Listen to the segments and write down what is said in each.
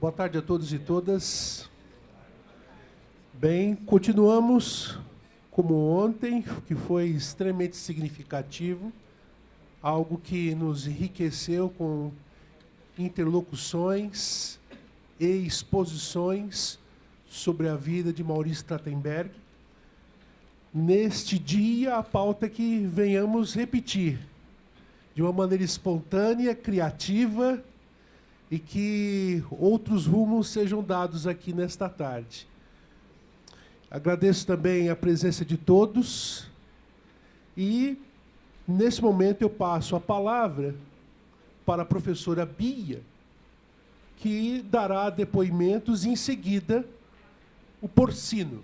Boa tarde a todos e todas. Bem, continuamos como ontem, que foi extremamente significativo, algo que nos enriqueceu com interlocuções e exposições sobre a vida de Maurício Trachtenberg. Neste dia, a pauta é que venhamos repetir, de uma maneira espontânea, criativa, e que outros rumos sejam dados aqui nesta tarde. Agradeço também a presença de todos e, nesse momento, eu passo a palavra para a professora Bia, que dará depoimentos e, em seguida, o Porcino.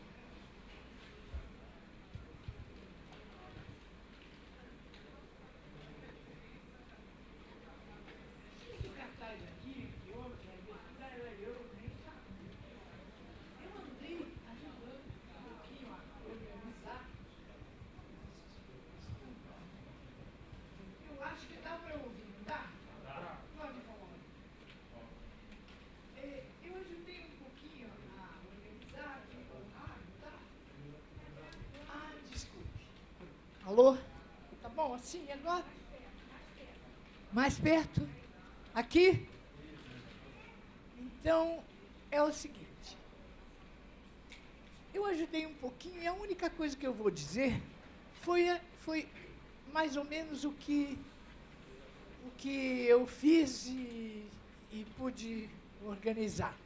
Alô? Tá bom, assim, agora? Mais perto? Aqui? Então, é o seguinte. Eu ajudei um pouquinho e a única coisa que eu vou dizer foi mais ou menos o que eu fiz e pude organizar.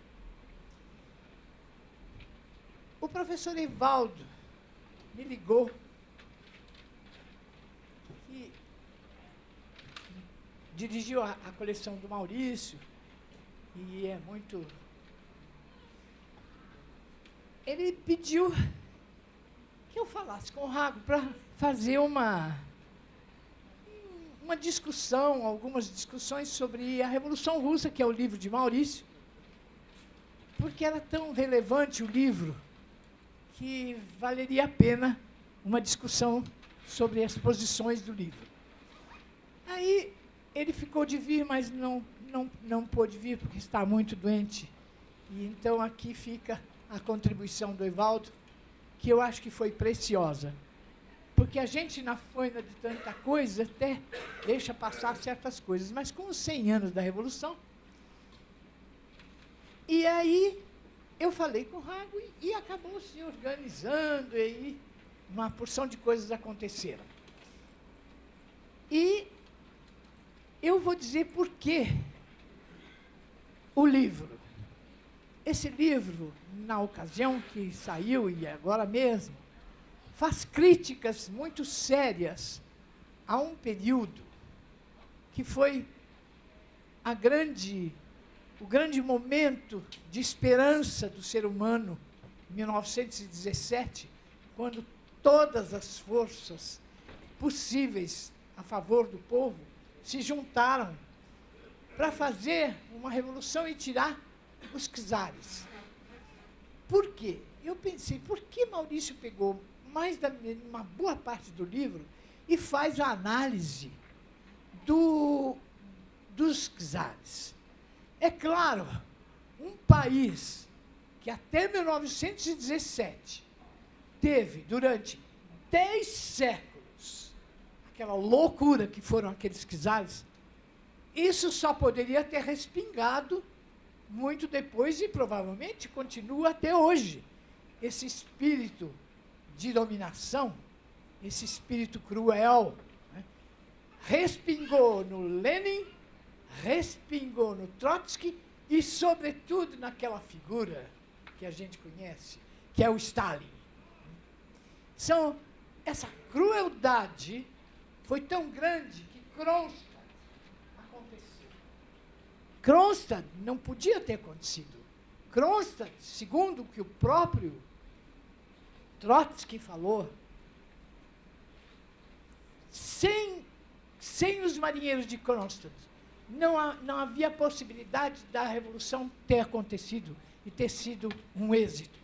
O professor Evaldo me ligou e dirigiu a coleção do Maurício, e é muito... Ele pediu que eu falasse com o Rago para fazer uma discussão, algumas discussões sobre a Revolução Russa, que é o livro de Maurício, porque era tão relevante o livro que valeria a pena uma discussão sobre as posições do livro. Aí ele ficou de vir, mas não pôde vir porque está muito doente. E então aqui fica a contribuição do Evaldo, que eu acho que foi preciosa. Porque a gente, na foina de tanta coisa, até deixa passar certas coisas. Mas com os 100 anos da Revolução... E aí eu falei com o Rago e acabou se organizando, e uma porção de coisas aconteceram. E eu vou dizer por que o livro. Esse livro, na ocasião que saiu, e agora mesmo, faz críticas muito sérias a um período que foi o grande momento de esperança do ser humano, em 1917, quando todas as forças possíveis a favor do povo se juntaram para fazer uma revolução e tirar os czares. Por quê? Eu pensei, por que Maurício pegou uma boa parte do livro e faz a análise dos czares? É claro, um país que até 1917 teve, durante 10 séculos, aquela loucura que foram aqueles czares, isso só poderia ter respingado muito depois e provavelmente continua até hoje. Esse espírito de dominação, esse espírito cruel, né, respingou no Lenin, respingou no Trotsky e, sobretudo, naquela figura que a gente conhece, que é o Stalin. Essa crueldade foi tão grande que Kronstadt aconteceu. Kronstadt não podia ter acontecido. Kronstadt, segundo o que o próprio Trotsky falou, sem os marinheiros de Kronstadt, não havia possibilidade da Revolução ter acontecido e ter sido um êxito.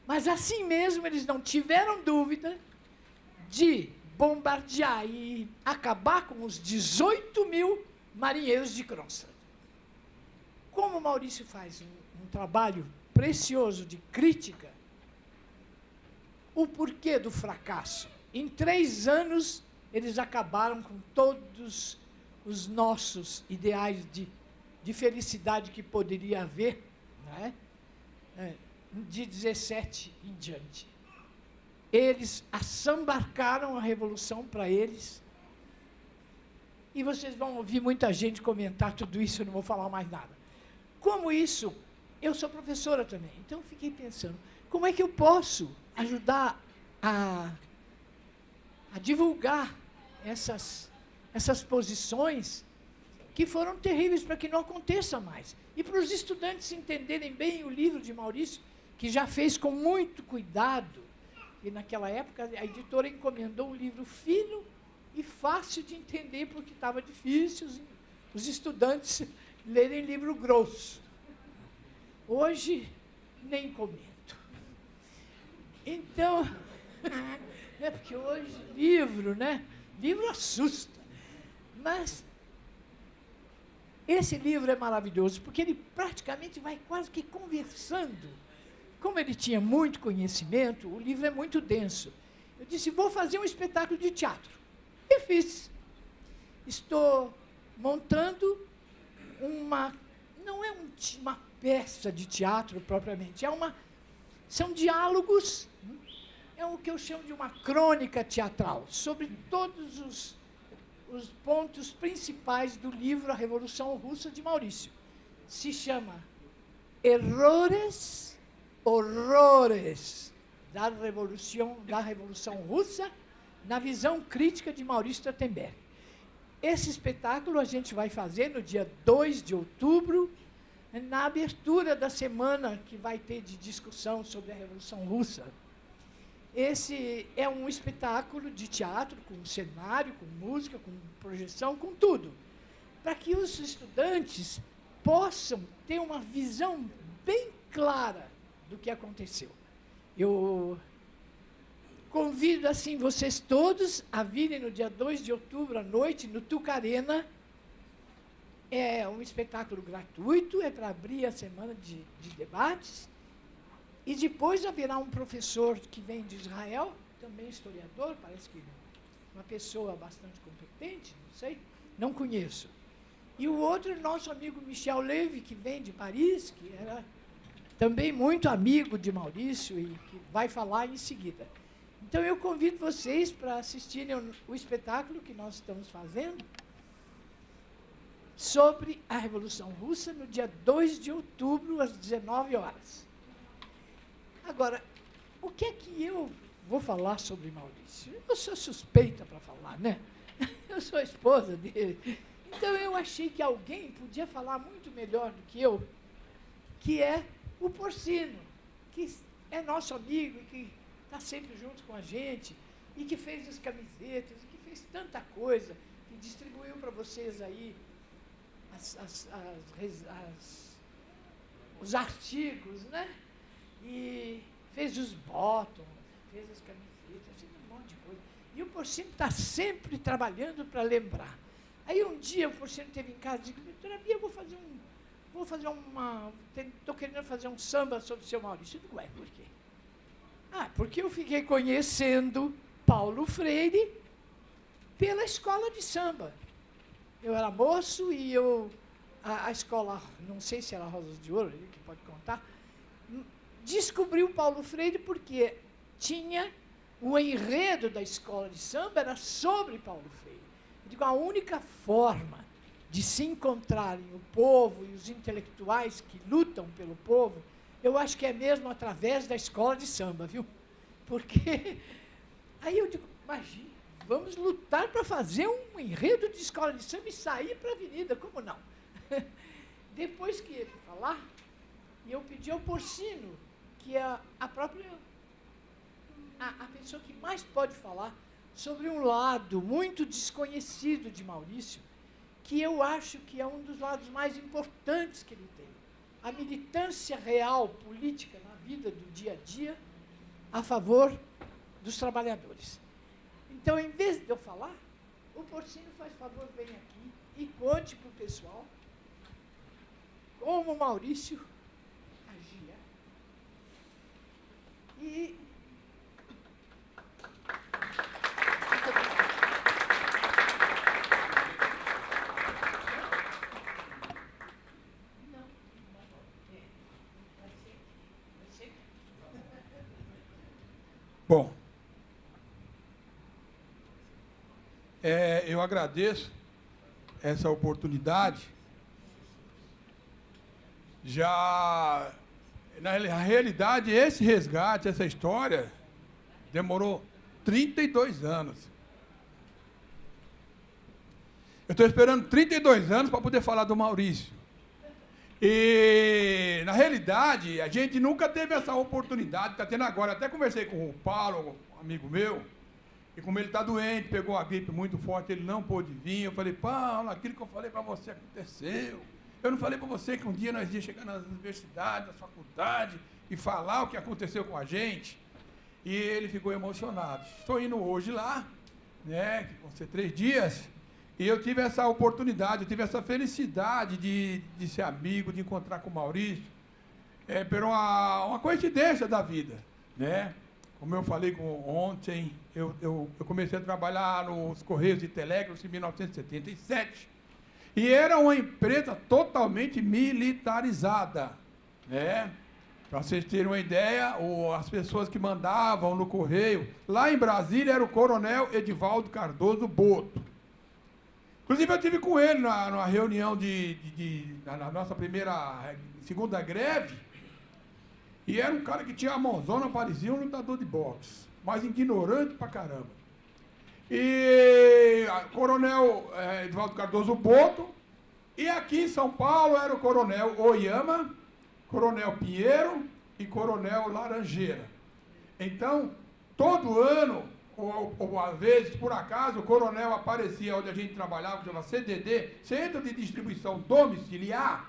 Mas, assim mesmo, eles não tiveram dúvida de bombardear e acabar com os 18 mil marinheiros de Kronstadt. como o Maurício faz um trabalho precioso de crítica, o porquê do fracasso. Em 3 anos, eles acabaram com todos os nossos ideais de felicidade que poderia haver, né? De 17 em diante. Eles assambarcaram a revolução para eles. E vocês vão ouvir muita gente comentar tudo isso, eu não vou falar mais nada. Como isso, eu sou professora também, então eu fiquei pensando, como é que eu posso ajudar a divulgar essas posições que foram terríveis para que não aconteça mais. E para os estudantes entenderem bem o livro de Maurício, que já fez com muito cuidado, e naquela época a editora encomendou um livro fino e fácil de entender, porque estava difícil os estudantes lerem livro grosso. Hoje, nem comento. Então, é porque hoje livro, né? Livro assusta. Mas esse livro é maravilhoso, porque ele praticamente vai quase que conversando. Como ele tinha muito conhecimento, o livro é muito denso. Eu disse, vou fazer um espetáculo de teatro. E fiz. Estou montando não é uma peça de teatro propriamente, são diálogos, é o que eu chamo de uma crônica teatral, sobre todos os pontos principais do livro A Revolução Russa de Maurício. Se chama Errores, Horrores da Revolução Russa na visão crítica de Maurício Trachtenberg. Esse espetáculo a gente vai fazer no dia 2 de outubro, na abertura da semana que vai ter de discussão sobre a Revolução Russa. Esse é um espetáculo de teatro, com cenário, com música, com projeção, com tudo, para que os estudantes possam ter uma visão bem clara do que aconteceu. Eu convido, assim, vocês todos a virem no dia 2 de outubro, à noite, no Tucarena. É um espetáculo gratuito, é para abrir a semana de debates. E depois haverá um professor que vem de Israel, também historiador, parece que uma pessoa bastante competente, não sei, não conheço. E o outro é nosso amigo Michel Levy, que vem de Paris, que era também muito amigo de Maurício e que vai falar em seguida. Então, eu convido vocês para assistirem o espetáculo que nós estamos fazendo sobre a Revolução Russa, no dia 2 de outubro, às 19 horas. Agora, o que é que eu vou falar sobre Maurício? Eu sou suspeita para falar, né? Eu sou a esposa dele. Então, eu achei que alguém podia falar muito melhor do que eu, que é o Porcino, que é nosso amigo e que está sempre junto com a gente, e que fez as camisetas, e que fez tanta coisa, que distribuiu para vocês aí os artigos, né? E fez os bottoms, fez as camisetas, fez um monte de coisa. E o Porcino está sempre trabalhando para lembrar. Aí um dia o Porcino esteve em casa e disse, doutora Bia, estou querendo fazer um samba sobre o seu Maurício. Eu digo, ué, por quê? Porque eu fiquei conhecendo Paulo Freire pela escola de samba. Eu era moço e a escola, não sei se era Rosas de Ouro, que pode contar, descobriu Paulo Freire porque tinha o enredo da escola de samba, era sobre Paulo Freire. Eu digo, a única forma de se encontrarem o povo e os intelectuais que lutam pelo povo, eu acho que é mesmo através da escola de samba, viu? Porque aí eu digo, imagina, vamos lutar para fazer um enredo de escola de samba e sair para a avenida, como não? Depois que ele falar, eu pedi ao Porcino, que é a própria a pessoa que mais pode falar sobre um lado muito desconhecido de Maurício, que eu acho que é um dos lados mais importantes que ele tem. A militância real, política, na vida do dia a dia, a favor dos trabalhadores. Então, em vez de eu falar, o Porcino faz favor, vem aqui e conte para o pessoal como o Maurício agia. E bom, eu agradeço essa oportunidade. Já, na realidade, esse resgate, essa história, demorou 32 anos. Eu estou esperando 32 anos para poder falar do Maurício. E, na realidade, a gente nunca teve essa oportunidade, está tendo agora. Até conversei com o Paulo, um amigo meu, e como ele está doente, pegou a gripe muito forte, ele não pôde vir. Eu falei, Paulo, aquilo que eu falei para você aconteceu. Eu não falei para você que um dia nós íamos chegar nas universidades, nas faculdades, e falar o que aconteceu com a gente? E ele ficou emocionado. Estou indo hoje lá, né, que vão ser 3 dias, e eu tive essa oportunidade, eu tive essa felicidade de ser amigo, de encontrar com o Maurício, por uma coincidência da vida, né? Como eu falei ontem, eu comecei a trabalhar nos Correios e Telégrafos em 1977, e era uma empresa totalmente militarizada, né? Para vocês terem uma ideia, as pessoas que mandavam no Correio, lá em Brasília, era o Coronel Edivaldo Cardoso Boto. Inclusive, eu estive com ele numa reunião na nossa segunda greve, e era um cara que tinha a mãozona, parecia um lutador de boxe, mas ignorante pra caramba. E Coronel Edivaldo Cardoso Boto, e aqui em São Paulo era o Coronel Oyama, Coronel Pinheiro e Coronel Laranjeira. Então, todo ano, ou às vezes, por acaso, o coronel aparecia onde a gente trabalhava, que chama CDD, Centro de Distribuição Domiciliar,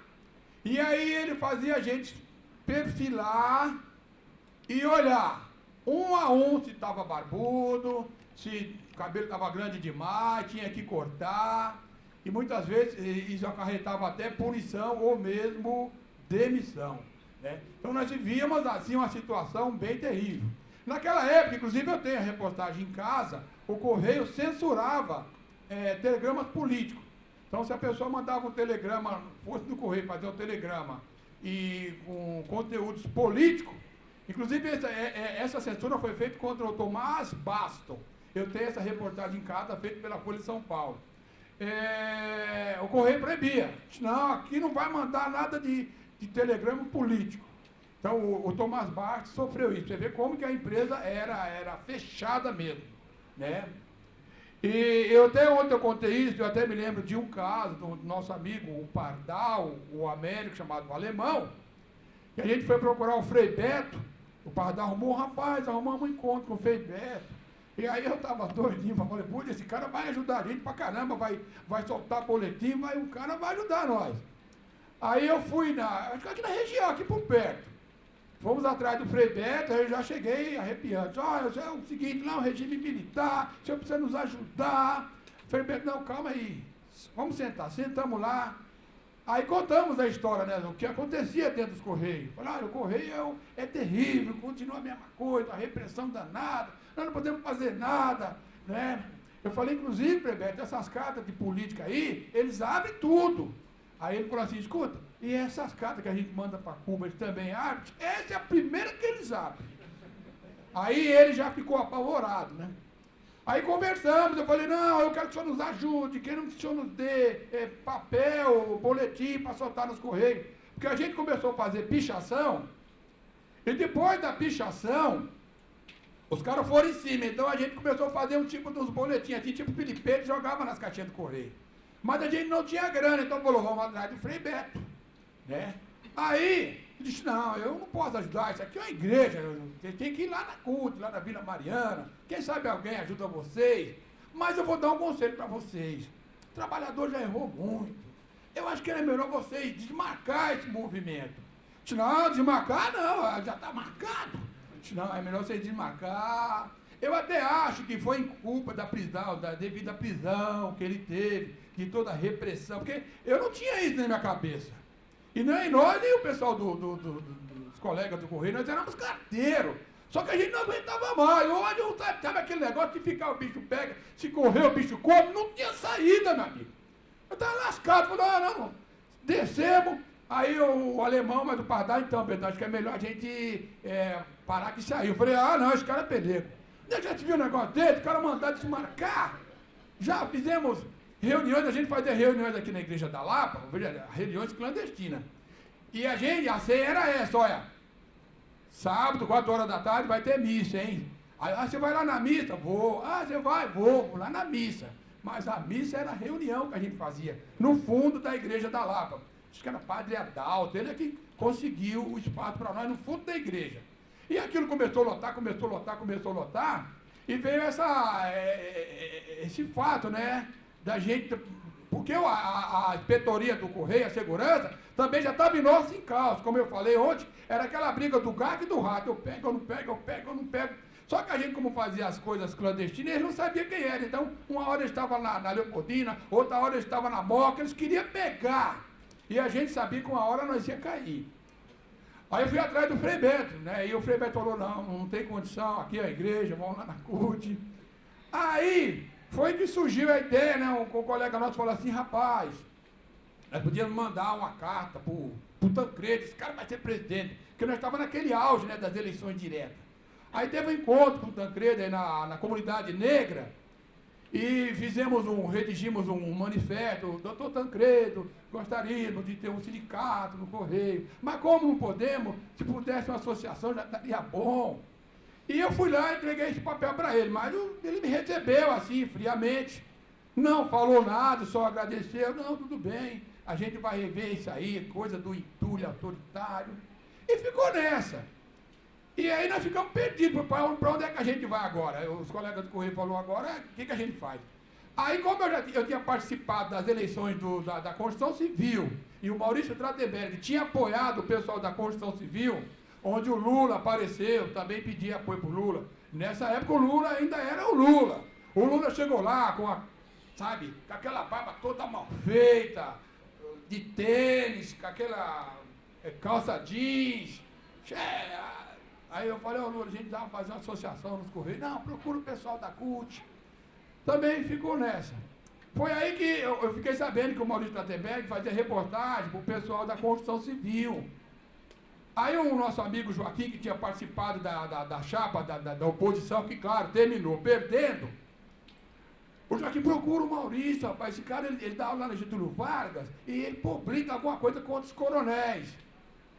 e aí ele fazia a gente perfilar e olhar, um a um, se estava barbudo, se o cabelo estava grande demais, tinha que cortar, e muitas vezes isso acarretava até punição ou mesmo demissão, né? Então nós vivíamos assim uma situação bem terrível. Naquela época, inclusive eu tenho a reportagem em casa, o Correio censurava telegramas políticos. Então se a pessoa mandava um telegrama, fosse do Correio fazer um telegrama e com conteúdos políticos, inclusive essa censura foi feita contra o Tomás Baston. Eu tenho essa reportagem em casa, feita pela Folha de São Paulo. O Correio proibia. Não, aqui não vai mandar nada de telegrama político. Então, o Tomás Bastos sofreu isso. Você vê como que a empresa era fechada mesmo, né? E até ontem eu contei isso, eu até me lembro de um caso do nosso amigo, o Pardal, o Américo, chamado Alemão, que a gente foi procurar o Frei Beto, o Pardal arrumamos um encontro com o Frei Beto. E aí eu estava doidinho, falei, putz, esse cara vai ajudar a gente pra caramba, vai soltar boletim, o cara vai ajudar nós. Aí eu fui aqui na região, aqui por perto. Fomos atrás do Frei Beto, aí eu já cheguei arrepiante. Olha, é o seguinte, lá é um regime militar, o senhor precisa nos ajudar. Frei Beto, não, calma aí, vamos sentar. Sentamos lá, aí contamos a história, né, o que acontecia dentro dos Correios. Falaram, o Correio é terrível, continua a mesma coisa, a repressão danada, nós não podemos fazer nada, né? Eu falei, inclusive, Frei Beto, essas cartas de política aí, eles abrem tudo. Aí ele falou assim, escuta, e essas cartas que a gente manda para Cuba, eles também abrem? Essa é a primeira que eles abrem. Aí ele já ficou apavorado, né? Aí conversamos, eu falei, não, eu quero que o senhor nos ajude, queremos que o senhor nos dê papel, boletim para soltar nos Correios. Porque a gente começou a fazer pichação, e depois da pichação, os caras foram em cima, então a gente começou a fazer um tipo dos boletins, assim, tipo Felipe, jogava nas caixinhas do Correio. Mas a gente não tinha grana, então falou, vamos atrás do Frei Beto, né? Aí, eu disse, não, eu não posso ajudar, isso aqui é uma igreja, você tem que ir lá na CUT, lá na Vila Mariana, quem sabe alguém ajuda vocês, mas eu vou dar um conselho para vocês, o trabalhador já errou muito, eu acho que era melhor vocês desmarcar esse movimento. Eu disse, não, desmarcar não, já está marcado. Eu disse, não, é melhor vocês desmarcar. Eu até acho que foi em culpa da prisão, devido à prisão que ele teve, de toda a repressão, porque eu não tinha isso na minha cabeça. E nem nós, nem o pessoal dos colegas do Correio, nós éramos carteiros. Só que a gente não aguentava mais. Hoje, sabe aquele negócio de ficar, o bicho pega, se correr, o bicho come, não tinha saída, meu amigo. Eu estava lascado, falei, não. Descemos, aí o alemão, mas o Pardal, então, Pedro, acho que é melhor a gente parar que saiu. Eu falei, não, esse cara é pelego. Já te viu um negócio dele, o cara mandar desmarcar. Já fizemos reuniões, a gente fazia reuniões aqui na Igreja da Lapa, reuniões clandestinas. E a ceia era essa, olha. Sábado, 4 horas da tarde, vai ter missa, hein? Aí, você vai lá na missa? Vou. Você vai? Vou lá na missa. Mas a missa era a reunião que a gente fazia, no fundo da Igreja da Lapa. Acho que era Padre Adalto, ele é que conseguiu o espaço para nós no fundo da igreja. E aquilo começou a lotar, e veio esse fato, né, da gente, porque a inspetoria do Correio, a segurança, também já estava em nosso encalço, como eu falei ontem, era aquela briga do gato e do rato, eu pego, eu não pego, eu pego, eu não pego. Só que a gente, como fazia as coisas clandestinas, eles não sabiam quem era. Então, uma hora eles estavam na Leopoldina, outra hora eles estavam na Moca, eles queriam pegar. E a gente sabia que uma hora nós ia cair. Aí eu fui atrás do Frei Beto, né? E o Frei Beto falou, não tem condição, aqui é a igreja, vamos lá na CUT. Aí foi que surgiu a ideia, né? Um colega nosso falou assim, rapaz, nós podíamos mandar uma carta pro Tancredo, esse cara vai ser presidente, porque nós estávamos naquele auge, né, das eleições diretas. Aí teve um encontro com o Tancredo aí na comunidade negra, e redigimos um manifesto, doutor Tancredo, gostaríamos de ter um sindicato no Correio, mas como não podemos, se pudesse uma associação já estaria bom. E eu fui lá e entreguei esse papel para ele, mas ele me recebeu assim, friamente, não falou nada, só agradeceu, não, tudo bem, a gente vai rever isso aí, coisa do entulho autoritário, e ficou nessa. E aí nós ficamos perdidos, para onde é que a gente vai agora? Os colegas do Correio falaram agora, o que a gente faz? Aí, como eu tinha participado das eleições da Constituição Civil, e o Maurício Trachtenberg tinha apoiado o pessoal da Constituição Civil, onde o Lula apareceu, também pedia apoio para o Lula. Nessa época o Lula ainda era o Lula. O Lula chegou lá com aquela barba toda mal feita, de tênis, com aquela calça jeans, Aí eu falei, Lula, a gente vai fazer uma associação nos Correios. Não, procura o pessoal da CUT. Também ficou nessa. Foi aí que eu fiquei sabendo que o Maurício Trachtenberg fazia reportagem para o pessoal da Construção Civil. Aí o nosso amigo Joaquim, que tinha participado da chapa da oposição, que, claro, terminou perdendo, o Joaquim procura o Maurício, rapaz, esse cara, ele dá aula lá na Getúlio Vargas, e ele publica alguma coisa contra os coronéis.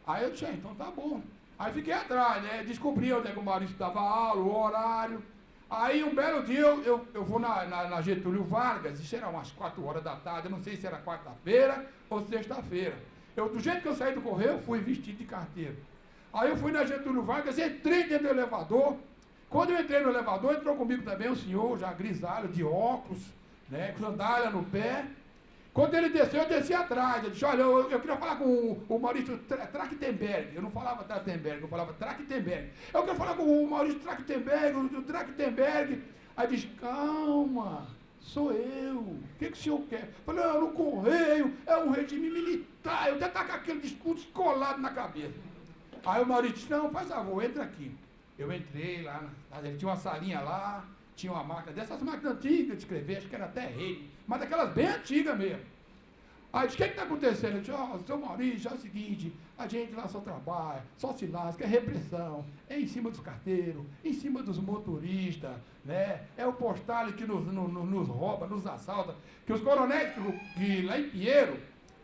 Aí eu disse, então tá bom. Aí fiquei atrás, né? Descobri onde é que o Maurício dava aula, o horário. Aí um belo dia eu vou na Getúlio Vargas, isso era umas 4 horas da tarde, eu não sei se era quarta-feira ou sexta-feira. Do jeito que eu saí do Correio, eu fui vestido de carteiro. Aí eu fui na Getúlio Vargas, entrei dentro do elevador. Quando eu entrei no elevador, entrou comigo também um senhor, já grisalho, de óculos, né? Com sandália no pé. Quando ele desceu, eu desci atrás. Eu disse, olha, eu queria falar com o Maurício Trachtenberg. Eu não falava Trachtenberg, eu falava Trachtenberg. Eu quero falar com o Maurício Trachtenberg, o Trachtenberg. Aí disse, calma, sou eu. O que o senhor quer? Eu falei, no Correio, é um regime militar. Eu até tá com aquele discurso colado na cabeça. Aí o Maurício disse, não, faz favor, entra aqui. Eu entrei lá, ele tinha uma salinha lá, tinha uma máquina, dessas máquinas antigas de escrever, acho que era até rei, mas daquelas bem antigas mesmo. Aí disse, o que está acontecendo? Eu disse, seu Maurício, é o seguinte, a gente lá só trabalha, só se lasca, é repressão, é em cima dos carteiros, em cima dos motoristas, né? É o postal que nos rouba, nos assalta, que os coronéis que lá em Pinheiro,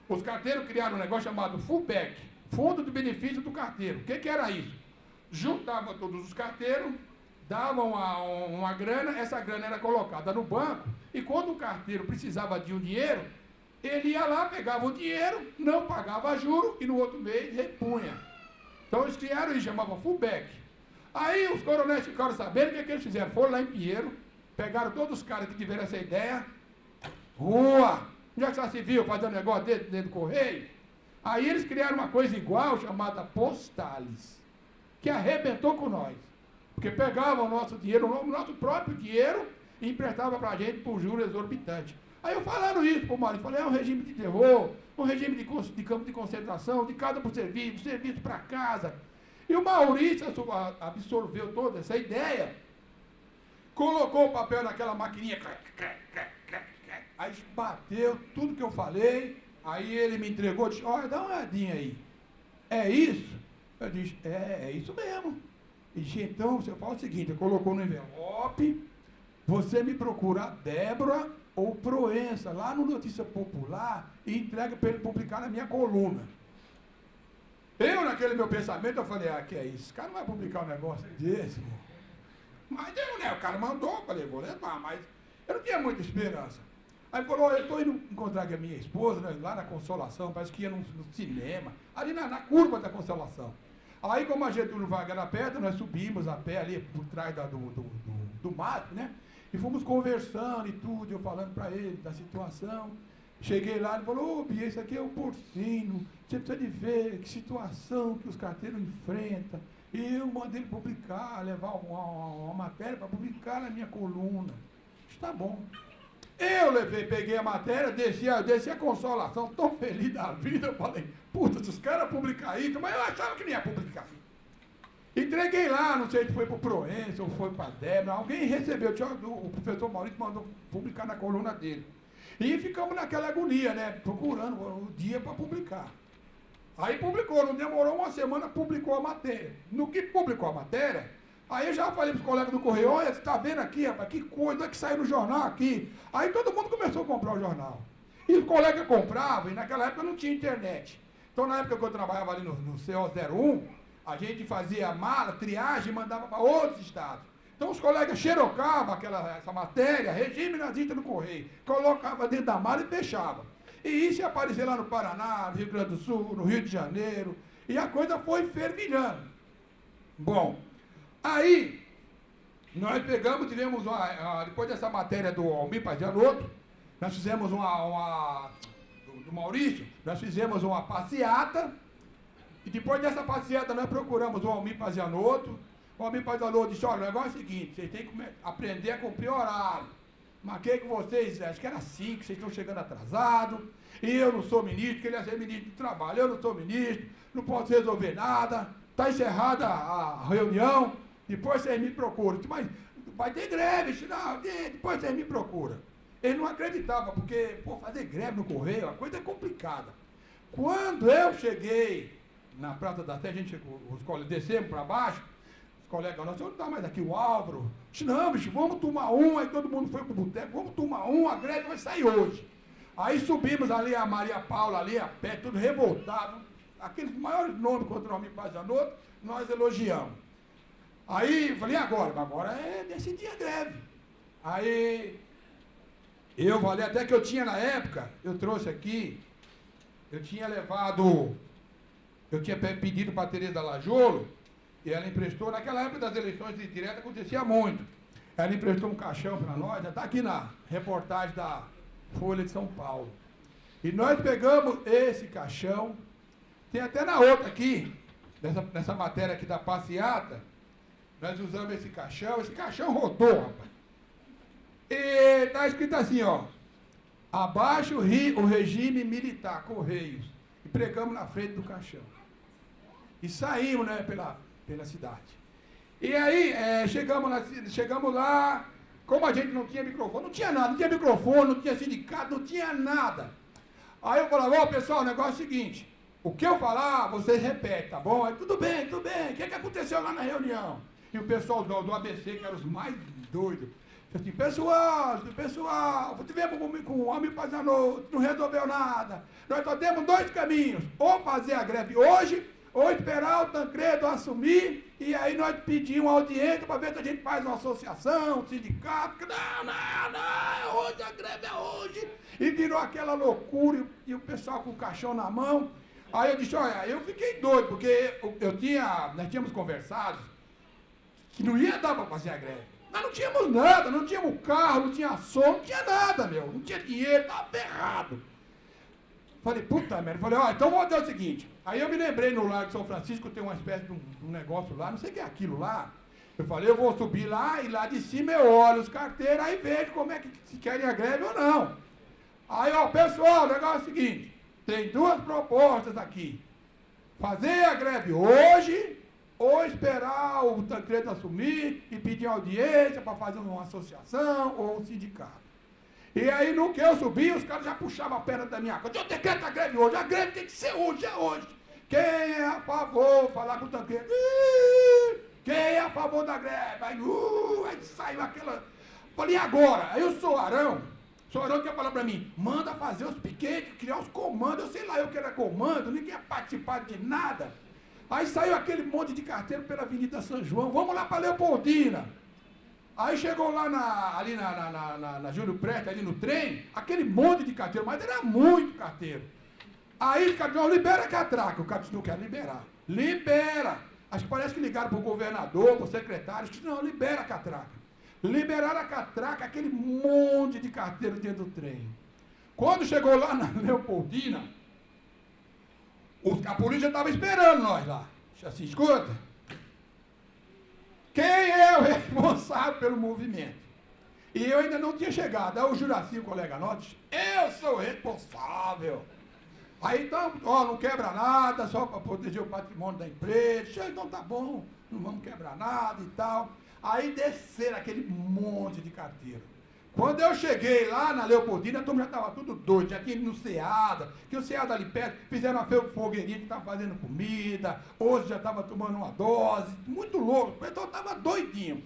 os carteiros criaram um negócio chamado FUBEC, Fundo de Benefício do Carteiro. O que era isso? Juntava todos os carteiros, davam uma grana, essa grana era colocada no banco, e quando o carteiro precisava de um dinheiro, ele ia lá, pegava o dinheiro, não pagava juro, e no outro mês repunha. Então eles criaram isso, chamavam FUBEC. Aí os coronéis ficaram sabendo o que eles fizeram. Foram lá em Pinheiro, pegaram todos os caras que tiveram essa ideia, rua, onde é que já se viu fazendo negócio dentro do Correio? Aí eles criaram uma coisa igual, chamada Postales, que arrebentou com nós. Porque pegavam o nosso dinheiro, o nosso próprio dinheiro, e emprestava para a gente por juros exorbitantes. Aí eu falando isso pro Maurício, falei, é um regime de terror, um regime de campo de concentração, de casa para o serviço para casa. E o Maurício absorveu toda essa ideia, colocou o papel naquela maquininha, aí bateu tudo que eu falei, aí ele me entregou, disse, olha, dá uma olhadinha aí. É isso? Eu disse, é isso mesmo. E disse, então, você fala o seguinte, colocou no envelope, você me procura a Débora ou Proença, lá no Notícia Popular, e entrega para ele publicar na minha coluna. Eu, naquele meu pensamento, eu falei, que é isso? Esse cara não vai publicar um negócio desse, irmão. Mas eu, né, o cara mandou, eu falei, vou levar, mas eu não tinha muita esperança. Aí falou, eu estou indo encontrar com a minha esposa, né, lá na Consolação, parece que ia no cinema, ali na curva da Consolação. Aí, como a Getúlio Vargas era perto, nós subimos a pé ali por trás do mato, né? E fomos conversando e tudo, eu falando para ele da situação. Cheguei lá, ele falou, ô Bia, isso aqui é o porcino, você precisa de ver que situação que os carteiros enfrentam. E eu mandei ele publicar, levar uma matéria para publicar na minha coluna. Está bom. Eu peguei a matéria, desci a Consolação, tão feliz da vida, eu falei, puta, se os caras publicar isso, mas eu achava que não ia publicar. Entreguei lá, não sei se foi para o Proença ou foi para a Débora, alguém recebeu, o professor Maurício mandou publicar na coluna dele. E ficamos naquela agonia, né, procurando o dia para publicar. Aí publicou, não demorou uma semana, publicou a matéria. No que publicou a matéria, aí eu já falei para os colegas do Correio, olha, você está vendo aqui, rapaz, que coisa que saiu no jornal aqui. Aí todo mundo começou a comprar o jornal. E os colegas compravam, e naquela época não tinha internet. Então, na época que eu trabalhava ali no CO01, a gente fazia mala, triagem e mandava para outros estados. Então, os colegas xerocavam essa matéria, regime nazista no Correio, colocava dentro da mala e fechava. E isso ia aparecer lá no Paraná, no Rio Grande do Sul, no Rio de Janeiro, e a coisa foi fervilhando. Bom, aí, nós pegamos, tivemos depois dessa matéria do Almir Pazianotto, nós fizemos do Maurício, nós fizemos uma passeata, e depois dessa passeata nós procuramos o Almir Pazianotto. O Almir Pazianotto disse, olha, o negócio é o seguinte, vocês têm que aprender a cumprir horário. Marquei com vocês, acho que era 5, vocês estão chegando atrasados, e eu não sou ministro, queria ser ministro do trabalho, eu não sou ministro, não posso resolver nada, está encerrada a reunião, depois vocês me procuram. Mas vai ter greve, não, depois vocês me procuram. Ele não acreditava, porque, fazer greve no Correio, a coisa é complicada. Quando eu cheguei na Praça da Sé, a gente chegou, os colegas descemos para baixo, os colegas nossos, não está mais aqui o Álvaro. Disse, não, bicho, vamos tomar um, aí todo mundo foi pro boteco, vamos tomar um, a greve vai sair hoje. Aí subimos ali a Maria Paula, ali a pé, tudo revoltado, aqueles maiores nomes contra o Almir Pazianotto, nós elogiamos. Aí, falei, agora é decidir a greve. Aí, eu falei, até que eu tinha na época, eu trouxe aqui, eu tinha pedido para a Tereza Lajolo, e ela emprestou, naquela época das eleições diretas acontecia muito. Ela emprestou um caixão para nós, já está aqui na reportagem da Folha de São Paulo. E nós pegamos esse caixão, tem até na outra aqui, nessa matéria aqui da passeata, nós usamos esse caixão rodou, rapaz. E está escrito assim, ó, abaixo o regime militar, Correios. E pregamos na frente do caixão. E saímos, né, pela cidade. E aí, chegamos lá, como a gente não tinha microfone, não tinha nada, não tinha microfone, não tinha sindicato, não tinha nada. Aí eu falava, pessoal, o negócio é o seguinte, o que eu falar, vocês repetem, tá bom? Aí, tudo bem, o que aconteceu lá na reunião? E o pessoal do ABC, que eram os mais doidos, disse assim, pessoal, tivemos com o Almir Pazianotto, não resolveu nada. Nós só temos 2 caminhos, ou fazer a greve hoje, ou esperar o Tancredo assumir, e aí nós pedimos uma audiência para ver se a gente faz uma associação, um sindicato. Não, hoje a greve é hoje. E virou aquela loucura, e o pessoal com o caixão na mão. Aí eu disse, olha, eu fiquei doido, porque nós tínhamos conversado que não ia dar para fazer a greve. Nós não tínhamos nada, não tínhamos carro, não tinha som, não tinha nada, não tinha dinheiro, estava ferrado. Falei, puta merda, falei, então vamos fazer o seguinte. Aí eu me lembrei no Largo de São Francisco, tem uma espécie de um negócio lá, não sei o que é aquilo lá. Eu falei, eu vou subir lá e lá de cima eu olho os carteiros, aí vejo como é que se querem a greve ou não. Aí, pessoal, o negócio é o seguinte, tem duas propostas aqui. Fazer a greve hoje, ou esperar o Tancredo assumir e pedir audiência para fazer uma associação ou um sindicato. E aí, no que eu subi, os caras já puxavam a perna da minha conta. Eu decreto a greve hoje, a greve tem que ser hoje, é hoje. Quem é a favor, falar com o Tancredo? Quem é a favor da greve? Aí saiu aquela... Falei, e agora? Aí o Soarão quer falar para mim, manda fazer os piquetes, criar os comandos. Eu sei lá, eu que era comando, ninguém ia participar de nada. Aí saiu aquele monte de carteiro pela Avenida São João, vamos lá para Leopoldina. Aí chegou lá ali na Júlio Prestes, ali no trem, aquele monte de carteiro, mas era muito carteiro. Aí o cara disse, libera a catraca. O cara disse, não quer liberar. Libera. Acho que parece que ligaram para o governador, para o secretário, disse, não, libera a catraca. Liberaram a catraca, aquele monte de carteiro dentro do trem. Quando chegou lá na Leopoldina, a polícia estava esperando nós lá. Disse assim, escuta, quem é o responsável pelo movimento? E eu ainda não tinha chegado. Aí o Juraci, o colega nosso, disse, eu sou responsável. Aí então, ó, não quebra nada, só para proteger o patrimônio da empresa. Disse, então tá bom, não vamos quebrar nada e tal. Aí desceram aquele monte de carteiro. Quando eu cheguei lá na Leopoldina, a turma já estava tudo doido, já tinha ido no Ceada, que o Ceada ali perto, fizeram uma fogueirinha que estava fazendo comida, hoje já estava tomando uma dose, muito louco, o pessoal estava doidinho.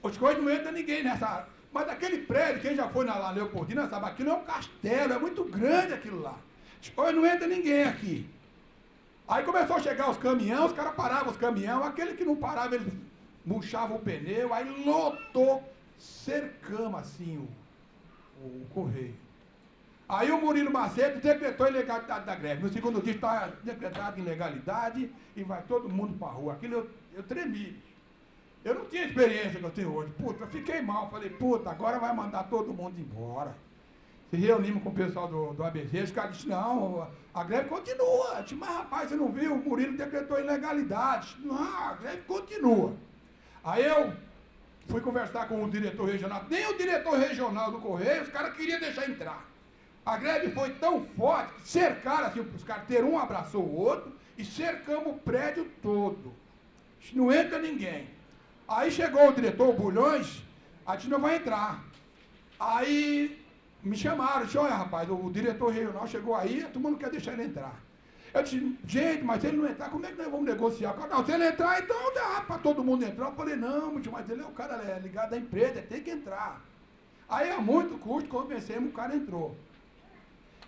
Hoje não entra ninguém nessa... Mas aquele prédio, quem já foi na Leopoldina sabe, aquilo é um castelo, é muito grande aquilo lá. Hoje não entra ninguém aqui. Aí começou a chegar os caminhões, os caras paravam os caminhões, aquele que não parava, eles murchavam o pneu, aí lotou, cercamos assim o correio. Aí o Murilo Macedo decretou a ilegalidade da greve. No segundo dia está decretado ilegalidade e vai todo mundo para a rua. Aquilo eu tremi. Eu não tinha experiência que eu tenho hoje. Puta, eu fiquei mal. Falei, puta, agora vai mandar todo mundo embora. Se reunimos com o pessoal do ABC, os caras disseram, não, a greve continua. Eu disse, mas rapaz, você não viu? O Murilo decretou ilegalidade. Não, a greve continua. Aí eu fui conversar com o diretor regional. Nem o diretor regional do Correio, os caras queriam deixar entrar. A greve foi tão forte que cercaram assim, os carteiros, um abraçou o outro e cercamos o prédio todo. Não entra ninguém. Aí chegou o diretor, o Bulhões, a gente não vai entrar. Aí me chamaram, disse, olha rapaz, o diretor regional chegou aí, todo mundo quer deixar ele entrar. Eu disse, gente, mas se ele não entrar, como é que nós vamos negociar? Não, se ele entrar, então dá para todo mundo entrar. Eu falei, não, mas ele é o cara ligado à empresa, tem que entrar. Aí a muito custo convencemos, o cara entrou.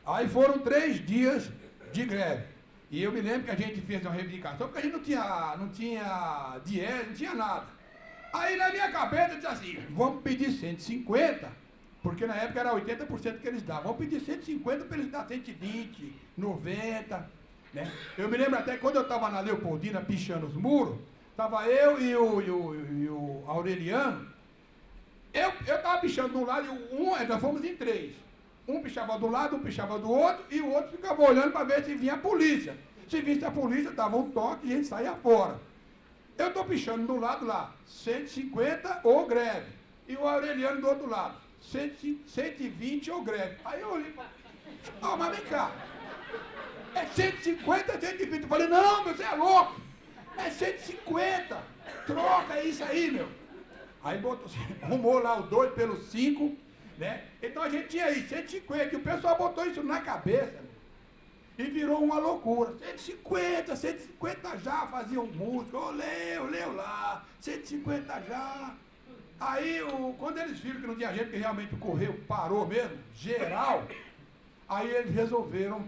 Aí foram 3 dias de greve. E eu me lembro que a gente fez uma reivindicação, porque a gente não tinha dinheiro, não tinha nada. Aí na minha cabeça eu disse assim, vamos pedir 150, porque na época era 80% que eles davam. Vamos pedir 150 para eles dar 120, 90, né? Eu me lembro até quando eu estava na Leopoldina pichando os muros, estava eu e o Aureliano. Eu estava pichando de um lado e nós fomos em 3. Um pichava de um lado, um pichava do outro, e o outro ficava olhando para ver se vinha a polícia. Se visse a polícia, dava um toque e a gente saía fora. Eu estou pichando do lado lá, 150 ou greve. E o Aureliano do outro lado, 120 ou greve. Aí eu olhei para... mas vem cá. É 150, 120. Eu falei, não, meu, você é louco. É 150. Troca, é isso aí, meu. Aí arrumou lá o 2 pelo 5, né? Então a gente tinha aí 150, e o pessoal botou isso na cabeça, né? E virou uma loucura. 150 já faziam música, olê lá, 150 já. Aí, quando eles viram que não tinha gente, que realmente o correio parou mesmo, geral, aí eles resolveram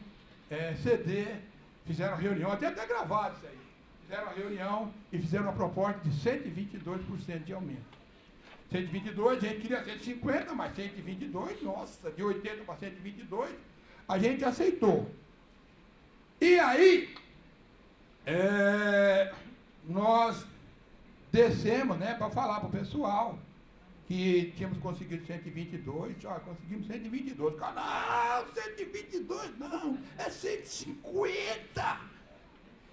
ceder, fizeram reunião, até gravado isso aí. Fizeram a reunião e fizeram uma proposta de 122% de aumento. 122, a gente queria 150, mas 122, nossa, de 80 para 122, a gente aceitou. E aí, nós descemos, né, para falar para o pessoal que tínhamos conseguido 122, conseguimos 122. Não, 122 não, é 150.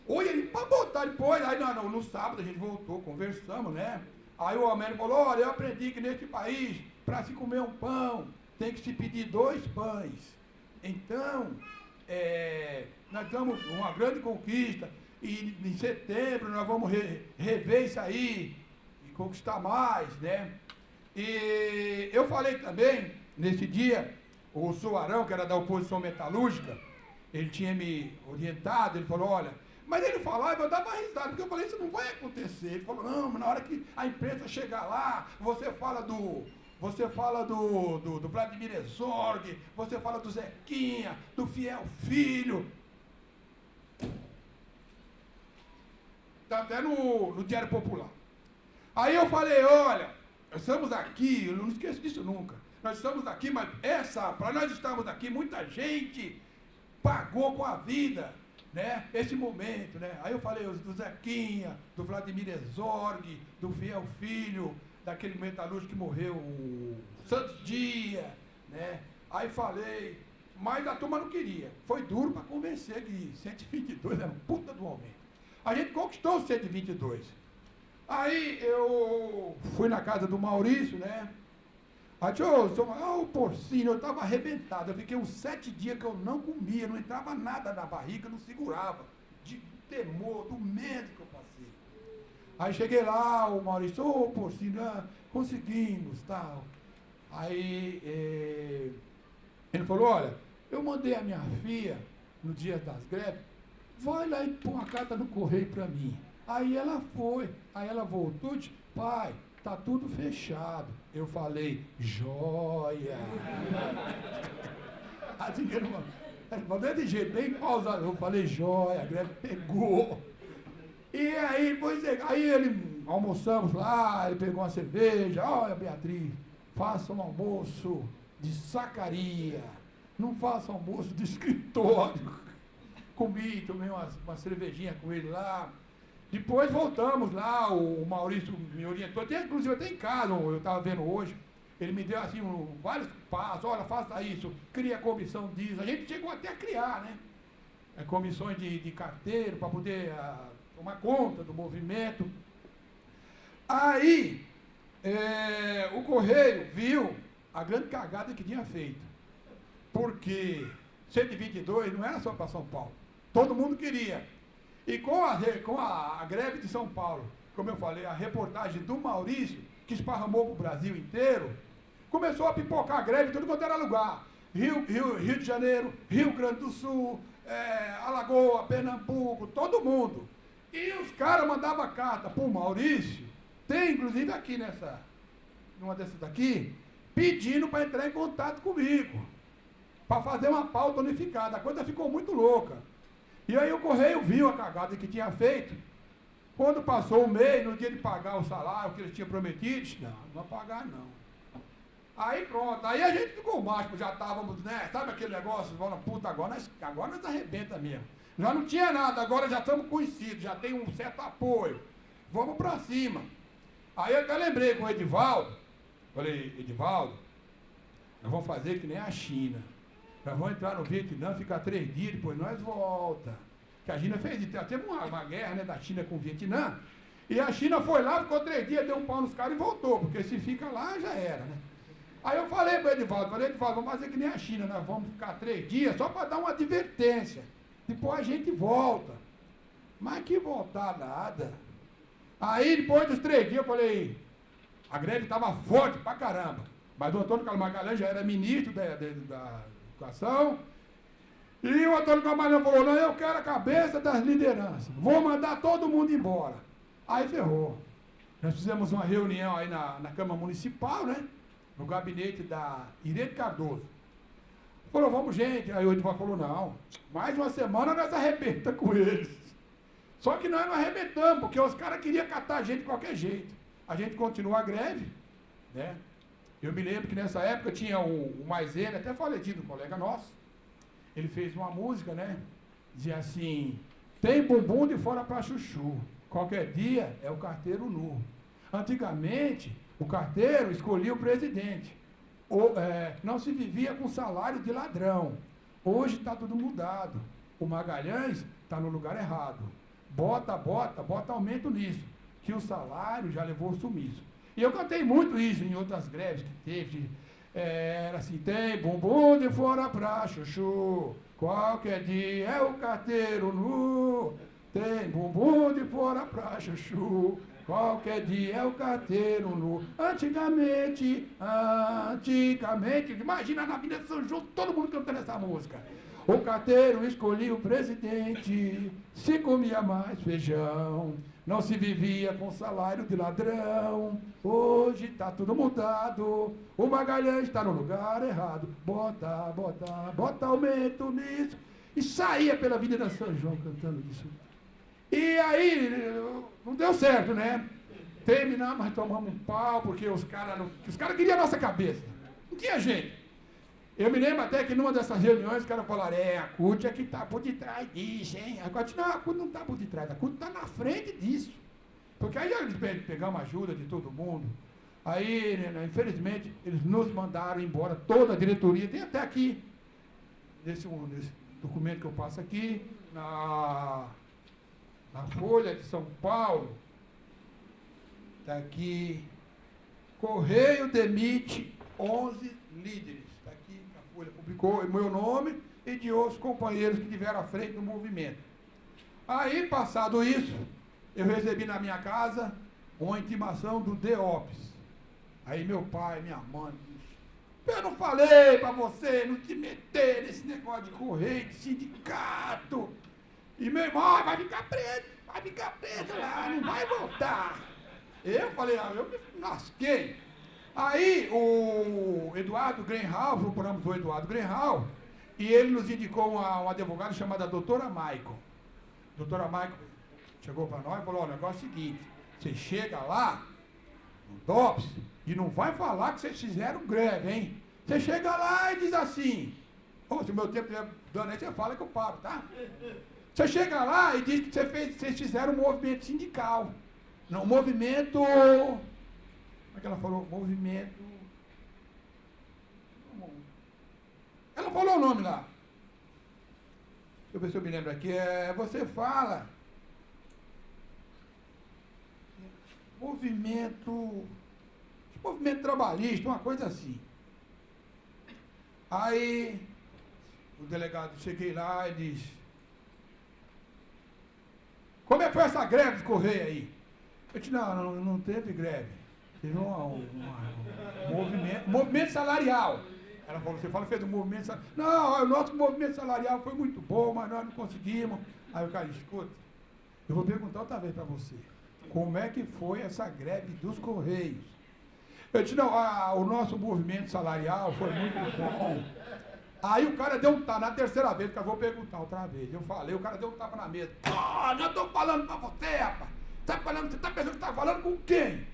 Olha, para botar depois, aí no sábado a gente voltou, conversamos, né? Aí o Homero falou, olha, eu aprendi que nesse país, para se comer um pão, tem que se pedir 2 pães. Então, nós estamos uma grande conquista, e em setembro nós vamos rever isso aí, e conquistar mais, né? E eu falei também, nesse dia, o Soarão, que era da oposição metalúrgica, ele tinha me orientado, ele falou, olha, mas ele falava, eu dava risada, porque eu falei, isso não vai acontecer. Ele falou, não, mas na hora que a imprensa chegar lá, você fala do Vladimir Herzog, você fala do Zequinha, do Fiel Filho. Está até no Diário Popular. Aí eu falei, olha, nós estamos aqui, eu não esqueço disso nunca, nós estamos aqui, mas para nós estarmos aqui, muita gente pagou com a vida, né, esse momento, né? Aí eu falei do Zequinha, do Vladimir Herzog, do Fiel Filho, daquele metalúrgico que morreu, o Santos Dia, né? Aí falei, mas a turma não queria. Foi duro para convencer que 122 era um puta do aumento. A gente conquistou os 122. Aí eu fui na casa do Maurício, né? Aí disse, o porcino, eu estava arrebentado. Eu fiquei uns 7 dias que eu não comia, não entrava nada na barriga, não segurava. De temor, do medo que eu passei. Aí cheguei lá, o Maurício, porcino, conseguimos, tal. Aí ele falou, olha, eu mandei a minha filha, no dia das greves, vai lá e põe uma carta no correio para mim. Aí ela foi, aí ela voltou e disse, pai, tá tudo fechado. Eu falei, joia. Assim, ele falou desse jeito, bem pausado. Eu falei, joia, a greve pegou. E aí, depois, aí ele, almoçamos lá, ele pegou uma cerveja. Olha, Beatriz, faça um almoço de sacaria. Não faça almoço de escritório. Comi, tomei uma cervejinha com ele lá. Depois voltamos lá, o Maurício me orientou, inclusive até em casa, eu estava vendo hoje, ele me deu assim vários passos, olha, faça isso, cria a comissão disso, a gente chegou até a criar, né? Comissões de carteiro para poder tomar conta do movimento. Aí, o Correio viu a grande cagada que tinha feito, porque 122 não era só para São Paulo, todo mundo queria. E com a greve de São Paulo, como eu falei, a reportagem do Maurício, que esparramou para o Brasil inteiro, começou a pipocar a greve em tudo quanto era lugar. Rio de Janeiro, Rio Grande do Sul, Alagoas, Pernambuco, todo mundo. E os caras mandavam carta para o Maurício, tem inclusive aqui numa dessas daqui, pedindo para entrar em contato comigo, para fazer uma pauta unificada. A coisa ficou muito louca. E aí o Correio viu a cagada que tinha feito. Quando passou o mês, no dia de pagar o salário que eles tinham prometido, disse, não vai pagar não. Aí pronto, aí a gente ficou macho, já estávamos, né, sabe aquele negócio, falando, puta, agora nós arrebenta mesmo. Já não tinha nada, agora já estamos conhecidos, já tem um certo apoio. Vamos para cima. Aí eu até lembrei com o Edivaldo, falei, Edivaldo, nós vamos fazer que nem a China. Nós vamos entrar no Vietnã, ficar 3 dias, depois nós volta. Que a China fez, teve uma guerra, né, da China com o Vietnã, e a China foi lá, ficou 3 dias, deu um pau nos caras e voltou, porque se fica lá, já era, né? Aí eu falei para o Edivaldo, vamos fazer que nem a China, nós vamos ficar 3 dias, só para dar uma advertência. Depois a gente volta. Mas que voltar nada. Aí, depois dos 3 dias, eu falei, a greve estava forte pra caramba, mas o Antônio Carlos Magalhães já era ministro da Educação, e o Antônio Camarão falou, não, eu quero a cabeça das lideranças, vou mandar todo mundo embora. Aí ferrou. Nós fizemos uma reunião aí na Câmara Municipal, né, no gabinete da Irene Cardoso. Falou, vamos gente. Aí o Edivaldo falou, não, mais uma semana nós arrebenta com eles. Só que nós não arrebentamos, porque os caras queriam catar a gente de qualquer jeito. A gente continuou a greve, né. Eu me lembro que nessa época tinha o Maisena, até falecido, um colega nosso. Ele fez uma música, né? Dizia assim, tem bumbum de fora para chuchu. Qualquer dia é o carteiro nu. Antigamente, o carteiro escolhia o presidente. Não se vivia com salário de ladrão. Hoje está tudo mudado. O Magalhães está no lugar errado. Bota aumento nisso. Que o salário já levou o sumiço. E eu cantei muito isso em outras greves que teve. Era assim, tem bumbum de fora pra chuchu. Qualquer dia é o carteiro nu, tem bumbum de fora pra chuchu. Qualquer dia é o carteiro nu. Antigamente, imagina na Avenida de São João, todo mundo cantando essa música. O carteiro escolhia o presidente, se comia mais feijão, não se vivia com salário de ladrão. Hoje tá tudo mudado, o Magalhães está no lugar errado. Bota aumento nisso. E saía pela Avenida São João cantando isso. E aí, não deu certo, né? Terminamos, nós tomamos um pau, porque os caras queriam a nossa cabeça. Não tinha jeito. Eu me lembro até que numa dessas reuniões, os caras falaram, a CUT é que está por detrás disso, hein? A CUT não está por detrás, a CUT está na frente disso. Porque aí eles pegamos ajuda de todo mundo. Aí, né, infelizmente, eles nos mandaram embora, toda a diretoria, tem até aqui, nesse documento que eu passo aqui, na Folha de São Paulo, está aqui, Correio demite 11 líderes. Está aqui, a Folha publicou o meu nome e de outros companheiros que tiveram à frente do movimento. Aí, passado isso, eu recebi na minha casa uma intimação do DEOPS. Aí meu pai, minha mãe, eu não falei para você não te meter nesse negócio de correio, de sindicato. E meu irmão, vai ficar preso lá, não vai voltar. Eu falei, eu me lasquei. Aí o Eduardo Greenhalgh, procuramos o Eduardo Greenhalgh, e ele nos indicou uma advogada chamada doutora Maicon. Doutora Maicon chegou para nós e falou, o negócio é o seguinte, você chega lá, no DOPS, e não vai falar que vocês fizeram greve, hein? Você chega lá e diz assim, se o meu tempo estiver dando aí, você fala que eu paro, tá? Você chega lá e diz que vocês fizeram um movimento sindical. Não, movimento... Como é que ela falou? Movimento... Ela falou o nome lá. Deixa eu ver se eu me lembro aqui. Você fala... Movimento trabalhista, uma coisa assim. Aí, o delegado, cheguei lá e disse... Como é que foi essa greve de correio aí? Eu disse, não teve greve. Teve um movimento salarial. Ela falou, você fez um movimento salarial. Não, o nosso movimento salarial foi muito bom, mas nós não conseguimos. Aí o cara disse, escuta, eu vou perguntar outra vez para você. Como é que foi essa greve dos Correios? Eu disse, o nosso movimento salarial foi muito bom. Aí o cara deu um tapa, na terceira vez, que eu vou perguntar outra vez. Eu falei, o cara deu um tapa na mesa. Não estou falando para você, rapaz. Você está pensando que está falando com quem?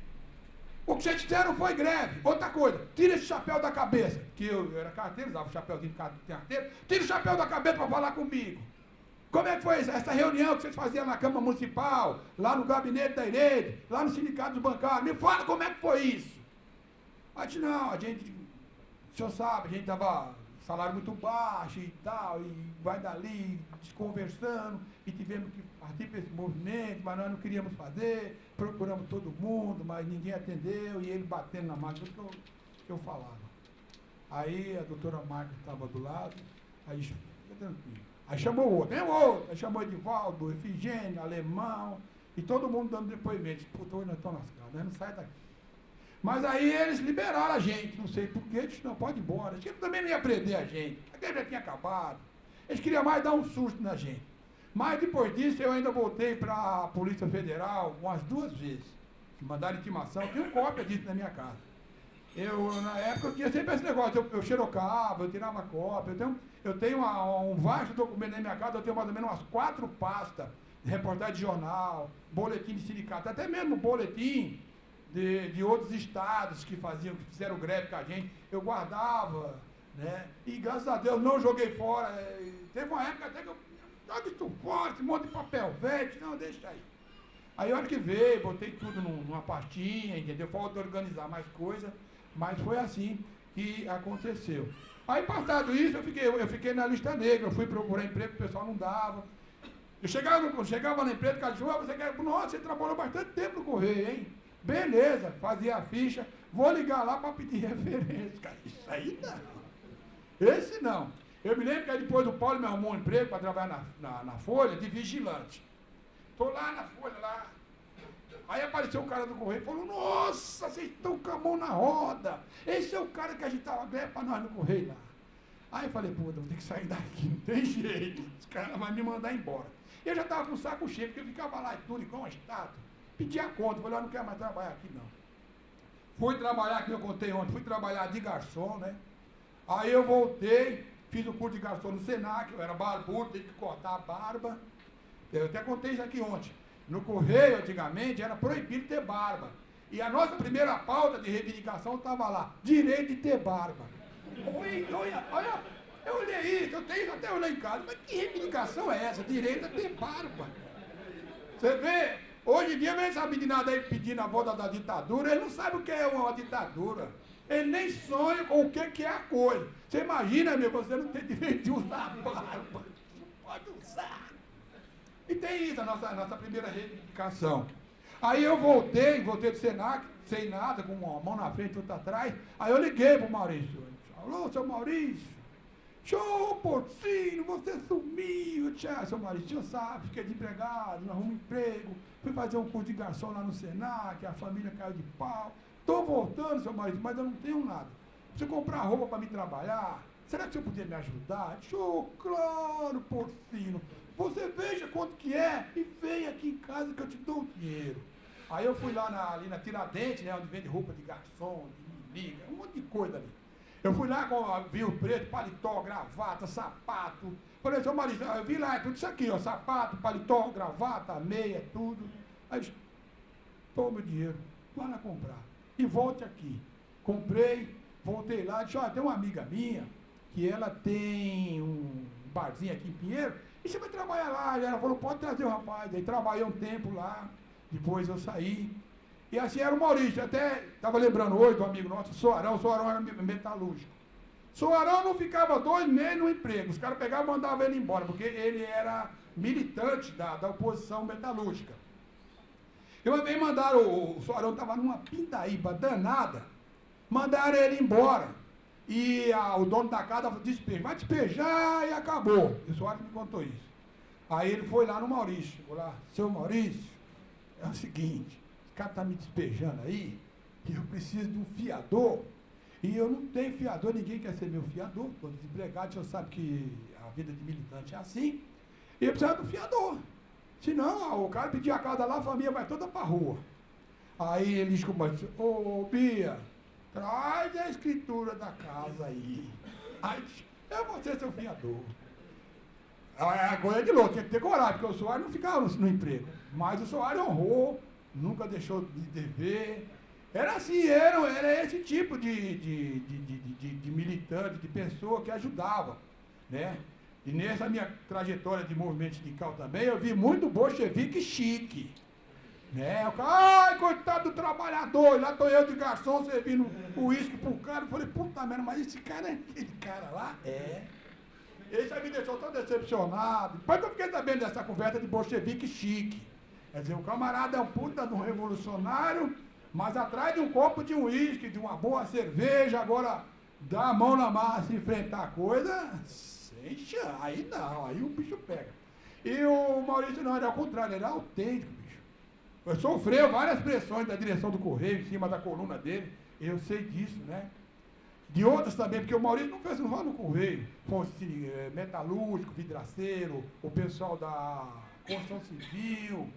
O que vocês fizeram foi greve. Outra coisa, tira esse chapéu da cabeça. Que eu era carteiro, usava o chapéuzinho de carteiro. Tira o chapéu da cabeça para falar comigo. Como é que foi essa reunião que vocês faziam na Câmara Municipal, lá no gabinete da Irede, lá no Sindicato dos Bancários? Me fala como é que foi isso. Aí disse, o senhor sabe, a gente estava salário muito baixo e tal, e vai dali, desconversando, e tivemos que partir para esse movimento, mas nós não queríamos fazer, procuramos todo mundo, mas ninguém atendeu, e ele batendo na máquina, tudo que eu falava. Aí a doutora Marta estava do lado, aí disse, fica tranquilo. Aí chamou o outro, aí chamou Edivaldo, Efigênio, Alemão, e todo mundo dando depoimento. Disse, puta, hoje nós estamos lascados, nós não sai daqui. Mas aí eles liberaram a gente, não sei porquê, disse, não, pode ir embora. Eles também não ia prender a gente, a guerra já tinha acabado. Eles queriam mais dar um susto na gente. Mas depois disso eu ainda voltei para a Polícia Federal umas 2 vezes. Mandaram intimação, tinha cópia disso na minha casa. Na época eu tinha sempre esse negócio, eu xerocava, eu tirava cópia, eu tenho um vasto documento na minha casa, eu tenho mais ou menos umas 4 pastas de reportagem de jornal, boletim de sindicato, até mesmo boletim de outros estados que fizeram greve com a gente, eu guardava, né? E graças a Deus não joguei fora. Teve uma época até que eu joguei isso fora, esse monte de papel velho, não, deixa aí. Aí a hora que veio, botei tudo numa pastinha, entendeu? Falta organizar mais coisa, mas foi assim que aconteceu. Aí passado isso, eu fiquei na lista negra, eu fui procurar emprego, o pessoal não dava. Eu chegava na empresa, o cara disse, nossa, você trabalhou bastante tempo no Correio, hein? Beleza, fazia a ficha, vou ligar lá para pedir referência. Cara, isso aí não. Esse não. Eu me lembro que aí depois o Paulo me arrumou um emprego para trabalhar na Folha de vigilante. Estou lá na Folha, lá. Aí apareceu o cara do Correio e falou, nossa, vocês estão com a mão na roda. Esse é o cara que agitava a greve para nós no Correio lá. Aí eu falei, pô, vou ter que sair daqui, não tem jeito. Os caras vão me mandar embora. Eu já estava com o saco cheio, porque eu ficava lá tudo igual uma estátua. Pedi a conta, falei, eu não quero mais trabalhar aqui não. Fui trabalhar, que eu contei ontem, fui trabalhar de garçom, né? Aí eu voltei, fiz o curso de garçom no Senac, eu era barbudo, tinha que cortar a barba. Eu até contei isso aqui ontem. No Correio, antigamente, era proibido ter barba. E a nossa primeira pauta de reivindicação estava lá, direito de ter barba. Olha, eu olhei isso, eu tenho isso até olhar em casa, mas que reivindicação é essa? Direito a ter barba. Você vê, hoje em dia vem essa meninada aí pedindo a volta da ditadura, ele não sabe o que é uma ditadura. Ele nem sonha com o que é a coisa. Você imagina, meu, você não tem direito de usar barba. Não pode usar. E tem isso, a nossa primeira reivindicação. Aí eu voltei do Senac, sem nada, com uma mão na frente e outra atrás. Aí eu liguei pro Maurício. Alô, seu Maurício. Show, Porcino, você sumiu. Seu Maurício, você sabe, fiquei desempregado, não arrumo emprego. Fui fazer um curso de garçom lá no Senac, a família caiu de pau. Estou voltando, seu Maurício, mas eu não tenho nada. Preciso comprar roupa para me trabalhar. Será que o senhor podia me ajudar? Show, claro, Porcino. Você veja quanto que é e vem aqui em casa que eu te dou o dinheiro. Aí eu fui lá ali na Tiradentes, né, onde vende roupa de garçom, de liga, um monte de coisa ali. Eu fui lá com vinho preto, paletó, gravata, sapato. Falei, seu Maurício, eu vi lá, é tudo isso aqui, ó, sapato, paletó, gravata, meia, tudo. Aí disse, toma o dinheiro, vá lá comprar. E volte aqui. Comprei, voltei lá, disse, ó, tem uma amiga minha, que ela tem um barzinho aqui em Pinheiro, e você vai trabalhar lá. E ela falou, pode trazer o rapaz. Aí trabalhei um tempo lá, depois eu saí. E assim era o Maurício, até estava lembrando hoje do amigo nosso, Soarão era metalúrgico. Soarão não ficava 2 meses no emprego, os caras pegavam e mandavam ele embora, porque ele era militante da oposição metalúrgica. E uma vez mandaram, o Soarão estava numa pindaíba danada, mandaram ele embora. E o dono da casa despejou, vai despejar e acabou. E o Soares me contou isso. Aí ele foi lá no Maurício, chegou lá, seu Maurício, é o seguinte, esse cara está me despejando aí, e eu preciso de um fiador, e eu não tenho fiador, ninguém quer ser meu fiador, estou desempregado, o senhor sabe que a vida de militante é assim, e eu preciso de um fiador. Senão, o cara pedir a casa lá, a família vai toda para a rua. Aí ele disse, ô Bia, traz a escritura da casa aí. Aí eu vou ser seu fiador. A coisa é de louco, tinha que ter coragem, porque o Soares não ficava no emprego. Mas o Soares honrou, nunca deixou de dever. Era assim, era esse tipo de militante, de pessoa que ajudava, né? E nessa minha trajetória de movimento sindical também, eu vi muito bolchevique chique. Né? Ai, coitado do trabalhador, lá estou eu de garçom servindo uísque pro cara. Eu falei, puta merda, mas esse cara é aquele cara lá? É. Esse aí me deixou tão decepcionado. Depois que eu fiquei sabendo dessa conversa de bolchevique chique. Quer dizer, o camarada é um puta de um revolucionário, mas atrás de um copo de uísque, de uma boa cerveja, agora dá a mão na massa e enfrentar a coisa, sem chance. Aí não, aí o bicho pega. E o Maurício não, era ao contrário, ele era autêntico, bicho. Eu sofreu várias pressões da direção do Correio em cima da coluna dele, eu sei disso, né? De outras também, porque o Maurício não fez só no Correio, fosse metalúrgico, vidraceiro, o pessoal da construção civil.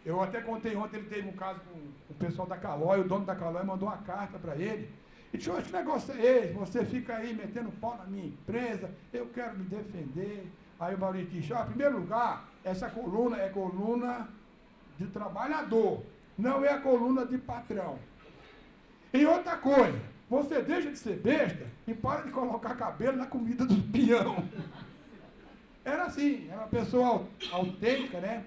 Eu até contei ontem, ele teve um caso com o pessoal da Calói, o dono da Calói mandou uma carta para ele. E disse, que negócio é esse? Você fica aí metendo pau na minha empresa, eu quero me defender. Aí o Maurício disse, em primeiro lugar, essa coluna é coluna de trabalhador, não é a coluna de patrão. E outra coisa, você deixa de ser besta e para de colocar cabelo na comida dos peão. Era assim, era uma pessoa autêntica, né?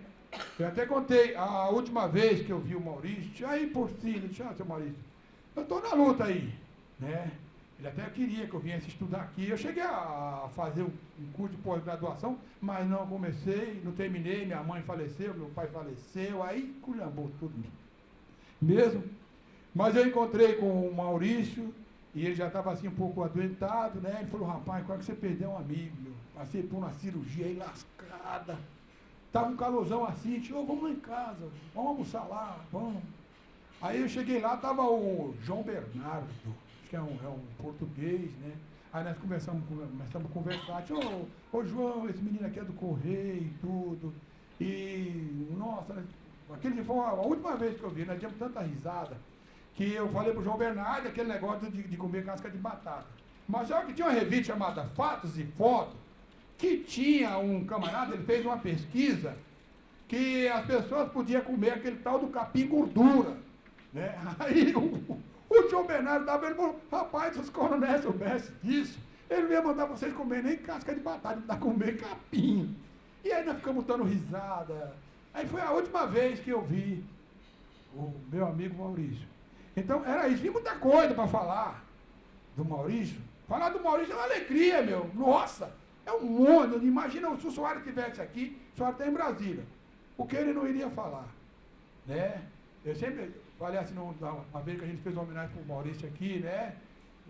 Eu até contei, a última vez que eu vi o Maurício, aí por cima, seu Maurício, eu estou na luta aí, né? Ele até queria que eu viesse estudar aqui. Eu cheguei a fazer um curso de pós-graduação, mas não comecei, não terminei, minha mãe faleceu, meu pai faleceu, aí culhambou tudo mesmo. Mas eu encontrei com o Maurício E ele já estava assim um pouco adoentado, né? Ele falou, rapaz, quase que você perdeu um amigo, meu. Passei por uma cirurgia aí lascada. Tava um calorzão assim, tio, vamos lá em casa, vamos almoçar lá, vamos. Aí eu cheguei lá, tava o João Bernardo, acho que é um português, né? Aí nós começamos a conversar, ô João, esse menino aqui é do Correio e tudo. E, nossa, aquele dia foi a última vez que eu vi, nós tivemos tanta risada, que eu falei pro João Bernardo aquele negócio de comer casca de batata. Mas olha que tinha uma revista chamada Fatos e Fotos, que tinha um camarada, ele fez uma pesquisa, que as pessoas podiam comer aquele tal do capim gordura. Né? Aí o João Bernardo dava, ele falou, rapaz, se os coronéis soubessem disso, ele não ia mandar vocês comer nem casca de batata, ele ia comer capim. E aí nós ficamos dando risada. Aí foi a última vez que eu vi o meu amigo Maurício. Então era isso, tinha muita coisa para falar do Maurício. Falar do Maurício é uma alegria, meu. Nossa, é um mundo. Imagina se o Soares estivesse aqui, o Soares está em Brasília. O que ele não iria falar? Né? Eu sempre falei assim, uma vez que a gente fez uma homenagem para o Maurício aqui, né?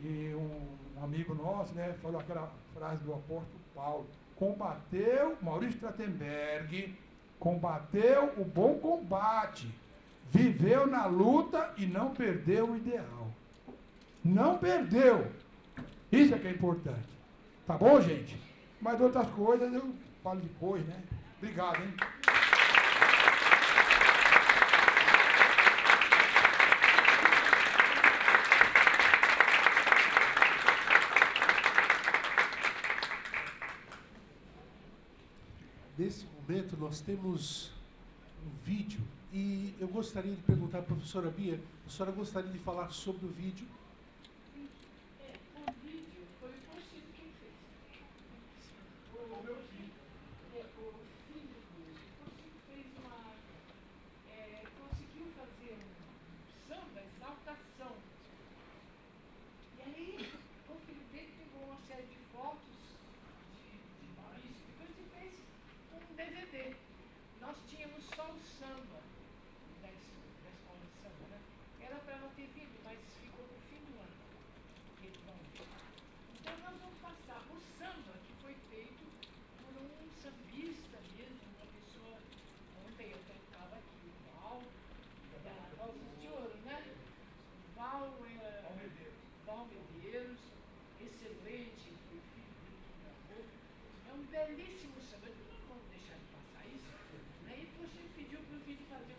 E um amigo nosso, né, falou aquela frase do apóstolo Paulo. Combateu, Maurício Trachtenberg, combateu o bom combate. Viveu na luta e não perdeu o ideal. Não perdeu. Isso é que é importante. Tá bom, gente? Mas outras coisas eu falo depois, né? Obrigado, hein? Nesse momento, nós temos um vídeo e eu gostaria de perguntar à professora Bia, a senhora gostaria de falar sobre o vídeo? O vídeo foi o Conselho quem fez. O meu filho. O filho do Conselho fez conseguiu fazer um samba, exaltação. E aí, o filho dele pegou uma série de fotos de Maurício, depois ele fez um DVD. Nós tínhamos só o samba da escola de samba, né? Era para ela ter vindo, mas ficou no fim do ano. Eles vão ver. Então nós vamos passar o samba que foi feito por um sambista mesmo, uma pessoa, ontem eu estava aqui, o Val, da Rosas de Ouro, né? Val Medeiros, excelente, foi filho dele que gravou. É um belíssimo samba, não vamos deixar de passar isso. Aí você pediu para o vídeo fazer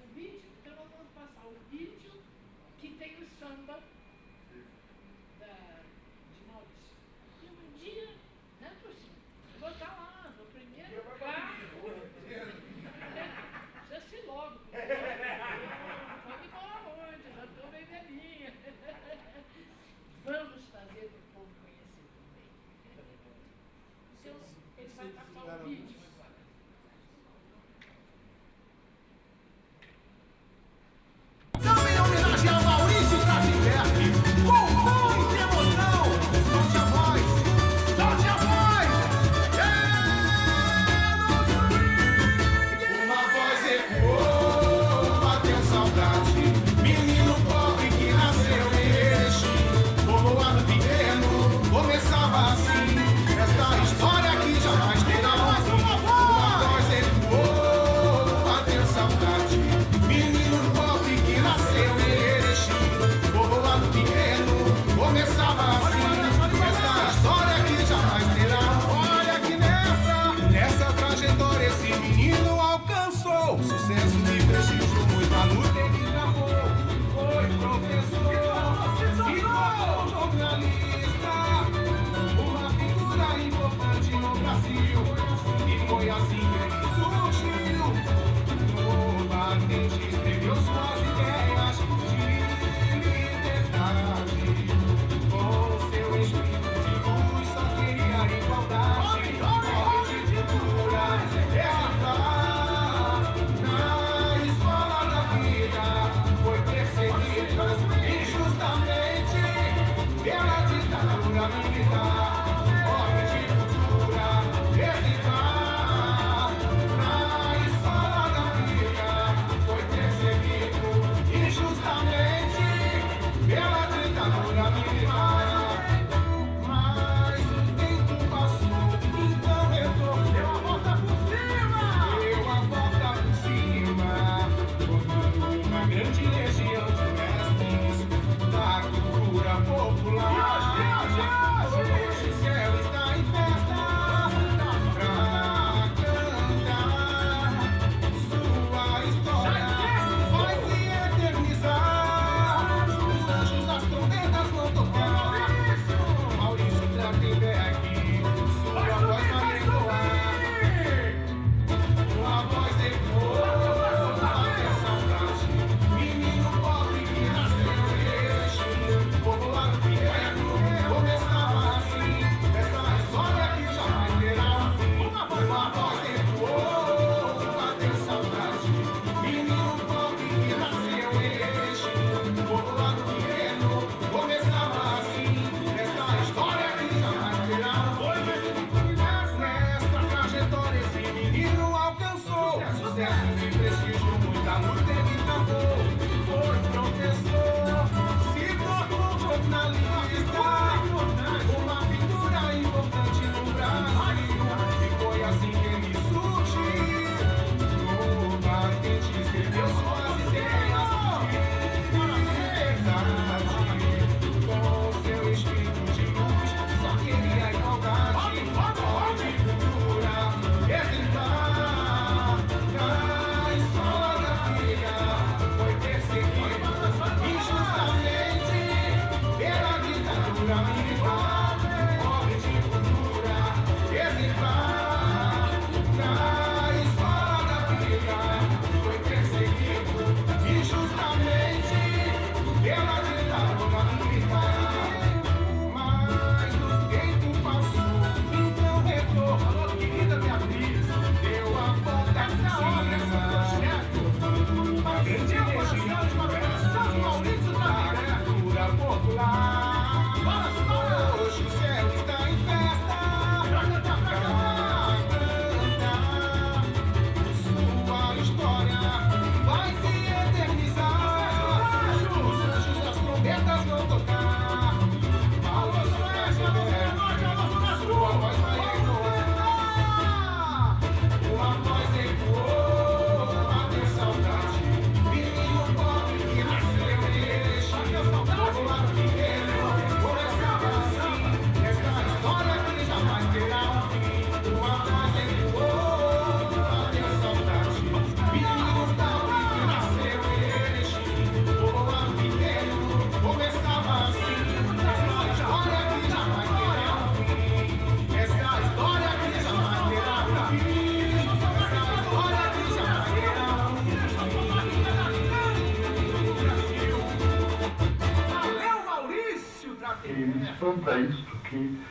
eles foram para isso, que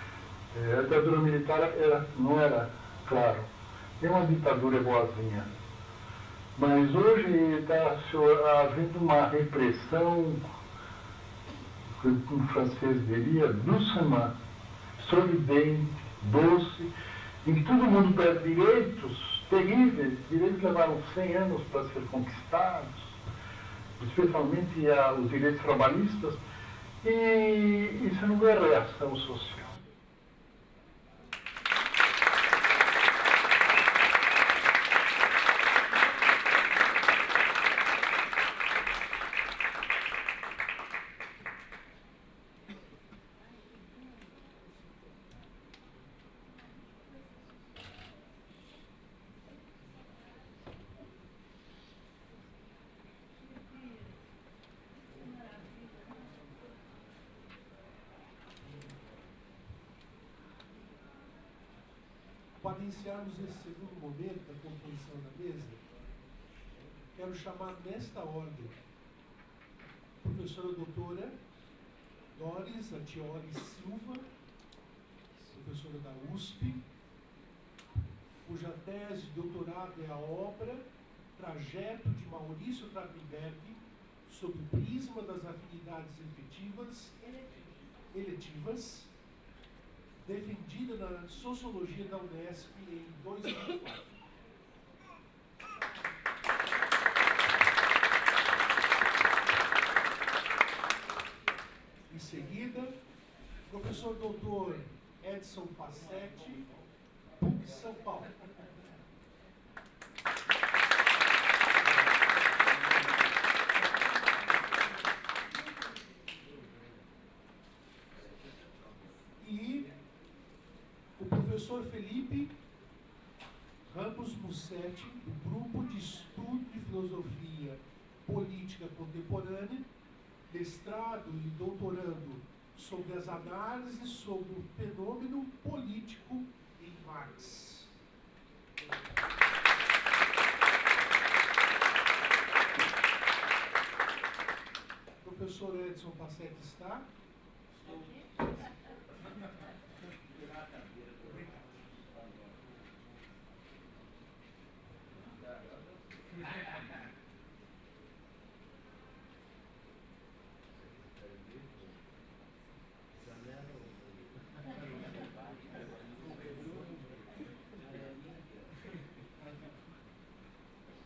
a ditadura militar não era, claro, nenhuma ditadura é boazinha. Mas hoje está havendo uma repressão, que o francês diria, doucement, sorridente, doce, em que todo mundo perde direitos terríveis. Direitos levaram 100 anos para ser conquistados, especialmente os direitos trabalhistas, e isso não é reação social. Para iniciarmos esse segundo momento da composição da mesa, quero chamar nesta ordem a professora doutora Doris Atioli Silva, professora da USP, cuja tese de doutorado é a obra Trajeto de Maurício Trapiberg sob o prisma das afinidades eletivas, defendida na Sociologia da Unesp em 2004. Em seguida, professor doutor Edson Passetti, PUC São Paulo. E o professor Felipe Ramos Mussetti, do Grupo de Estudo de Filosofia Política Contemporânea, mestrado e doutorando sobre as análises sobre o fenômeno político em Marx. O professor Edson Passetti está?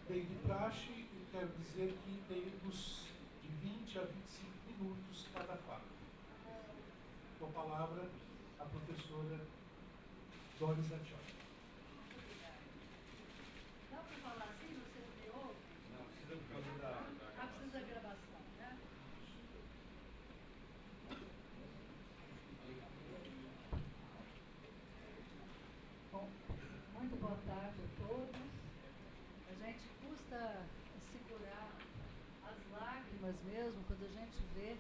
Bem, de praxe, eu quero dizer que temos de 20 a 25 minutos cada fala. Com a palavra, a professora Doris Atioli. Dá para falar assim? Você não me ouve? Não, precisa por causa da... Ah, precisa da gravação, né? Bom, muito boa tarde a todos. A gente custa segurar as lágrimas mesmo quando a gente vê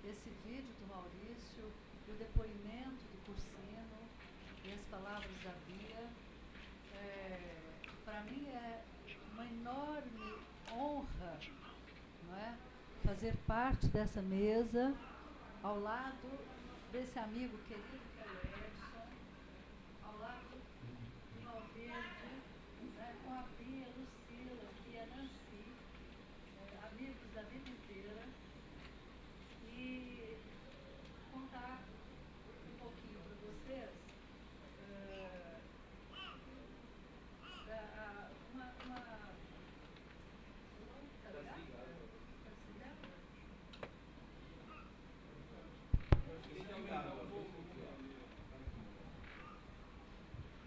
esse vídeo do Maurício, o depoimento do Cursino e as palavras da Bia. Para mim é uma enorme honra, não é? Fazer parte dessa mesa ao lado desse amigo querido que é o Edson, ao lado do Valverde, né, com a Bia, a Lucila e a Nancy, amigos da vida inteira, e contar um pouquinho para vocês tá ligado?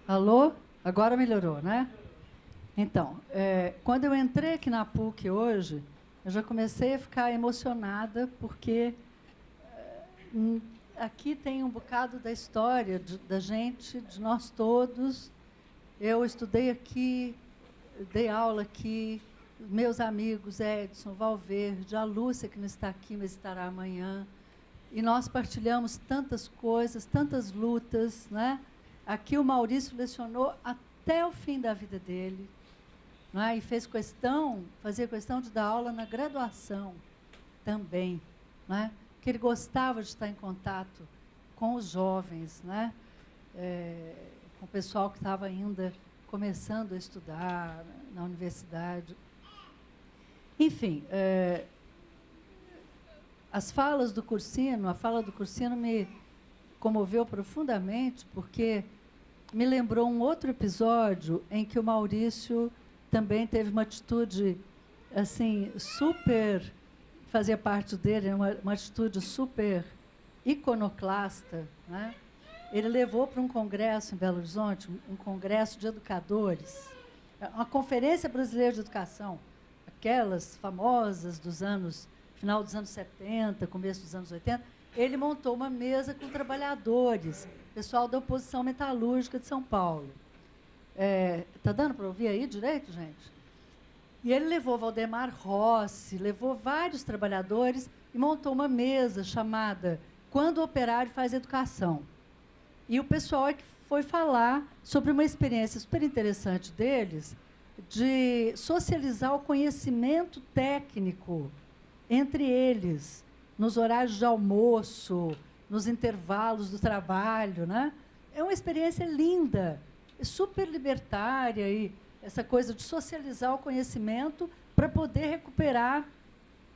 Alô? Agora melhorou, né? Então, quando eu entrei aqui na PUC hoje, eu já comecei a ficar emocionada, porque aqui tem um bocado da história da gente, de nós todos. Eu estudei aqui, dei aula aqui, meus amigos Edson, Valverde, a Lúcia, que não está aqui, mas estará amanhã. E nós partilhamos tantas coisas, tantas lutas, né? Aqui o Maurício lecionou até o fim da vida dele, né? E fazia questão de dar aula na graduação também, né? Porque ele gostava de estar em contato com os jovens, né? Com o pessoal que estava ainda começando a estudar na universidade. Enfim, as falas do Cursino, a fala do Cursino me comoveu profundamente, porque me lembrou um outro episódio em que o Maurício também teve uma atitude, assim, super, fazia parte dele, uma atitude super iconoclasta, né? Ele levou para um congresso em Belo Horizonte, um congresso de educadores, uma Conferência Brasileira de Educação, aquelas famosas final dos anos 70, começo dos anos 80, ele montou uma mesa com trabalhadores, pessoal da oposição metalúrgica de São Paulo. Está dando para ouvir aí direito, gente? E ele levou Valdemar Rossi, levou vários trabalhadores e montou uma mesa chamada Quando o Operário Faz Educação. E o pessoal é que foi falar sobre uma experiência super interessante deles de socializar o conhecimento técnico entre eles, nos horários de almoço, nos intervalos do trabalho, né? É uma experiência linda, super libertária, e essa coisa de socializar o conhecimento para poder recuperar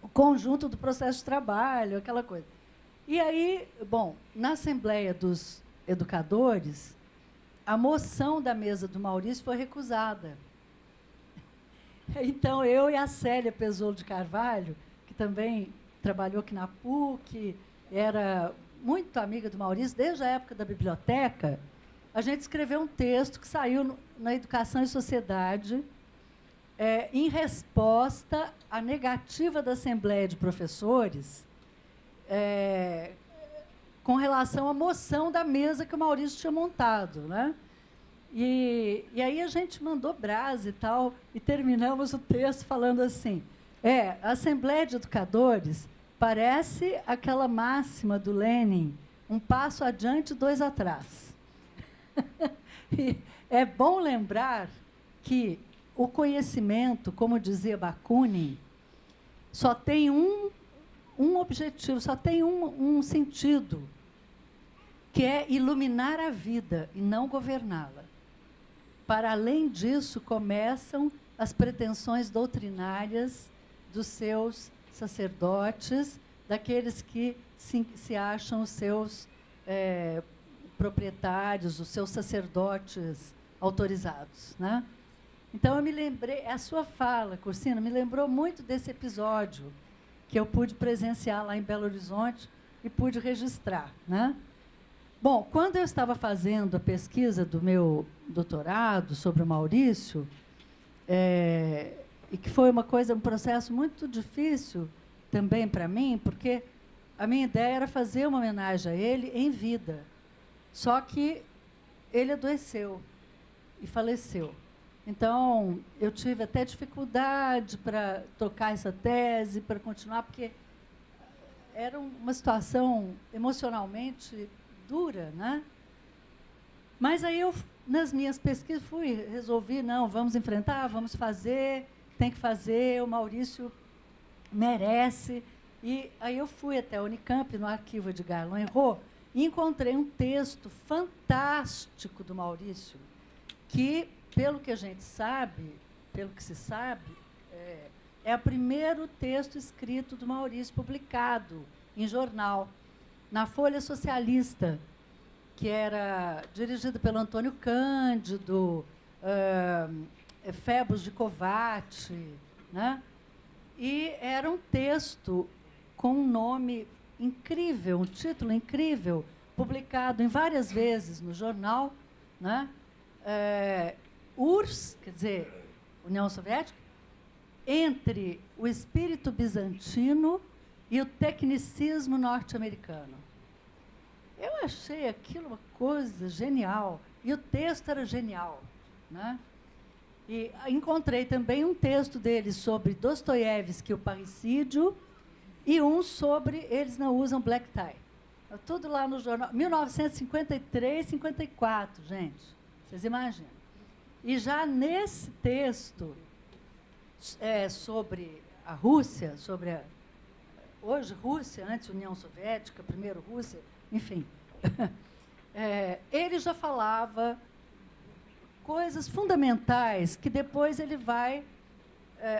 o conjunto do processo de trabalho, aquela coisa. E aí, bom, na Assembleia dos Educadores, a moção da mesa do Maurício foi recusada. Então, eu e a Célia Pezzolo de Carvalho, que também trabalhou aqui na PUC, era muito amiga do Maurício, desde a época da biblioteca, a gente escreveu um texto que saiu na Educação e Sociedade, em resposta à negativa da Assembleia de Professores, com relação à moção da mesa que o Maurício tinha montado, né? E aí a gente mandou brasa e tal, e terminamos o texto falando assim, a Assembleia de Educadores parece aquela máxima do Lenin, um passo adiante, dois atrás. E é bom lembrar que o conhecimento, como dizia Bakunin, só tem um objetivo, só tem um sentido, que é iluminar a vida e não governá-la. Para além disso, começam as pretensões doutrinárias dos seus sacerdotes, daqueles que se acham os seus proprietários, os seus sacerdotes autorizados, né? Então, eu me lembrei, a sua fala, Cursino, me lembrou muito desse episódio que eu pude presenciar lá em Belo Horizonte e pude registrar, né? Bom, quando eu estava fazendo a pesquisa do meu doutorado sobre o Maurício, e que foi um processo muito difícil também para mim, porque a minha ideia era fazer uma homenagem a ele em vida. Só que ele adoeceu e faleceu. Então, eu tive até dificuldade para tocar essa tese, para continuar, porque era uma situação emocionalmente dura, né? Mas aí eu, nas minhas pesquisas, resolvi, não, vamos enfrentar, vamos fazer, tem que fazer, o Maurício merece. E aí eu fui até a Unicamp, no arquivo de Edgar Loenrot, e encontrei um texto fantástico do Maurício, que, pelo que a gente sabe, pelo que se sabe, é o primeiro texto escrito do Maurício publicado em jornal, na Folha Socialista, que era dirigida pelo Antônio Cândido, Febos de Covatti, né? E era um texto com um nome incrível, um título incrível, publicado em várias vezes no jornal, né? URSS, quer dizer, União Soviética, entre o espírito bizantino e o tecnicismo norte-americano. Eu achei aquilo uma coisa genial, e o texto era genial, né? E encontrei também um texto dele sobre Dostoiévski, o parricídio, e um sobre Eles Não Usam Black Tie. Tudo lá no jornal, 1953, 54, gente, vocês imaginam. E já nesse texto sobre a Rússia, hoje Rússia, antes União Soviética, primeiro Rússia, enfim, ele já falava coisas fundamentais que depois ele vai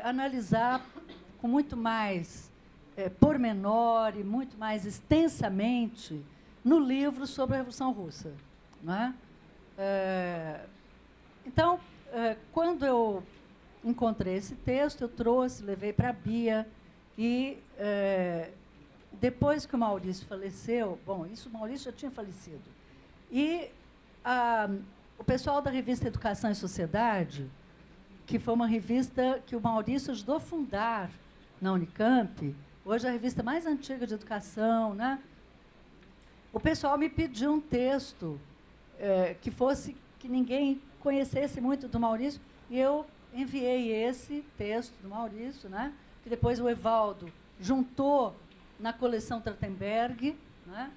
analisar com muito mais pormenor e muito mais extensamente no livro sobre a Revolução Russa. Não é? Então, quando eu encontrei esse texto, eu trouxe, levei para a Bia, e depois que o Maurício faleceu, bom, isso o Maurício já tinha falecido, e o pessoal da revista Educação e Sociedade, que foi uma revista que o Maurício ajudou a fundar na Unicamp, hoje é a revista mais antiga de educação, né? O pessoal me pediu um texto que ninguém conhecesse muito do Maurício, e eu enviei esse texto do Maurício, né? Que depois o Evaldo juntou na coleção Trachtenberg, né?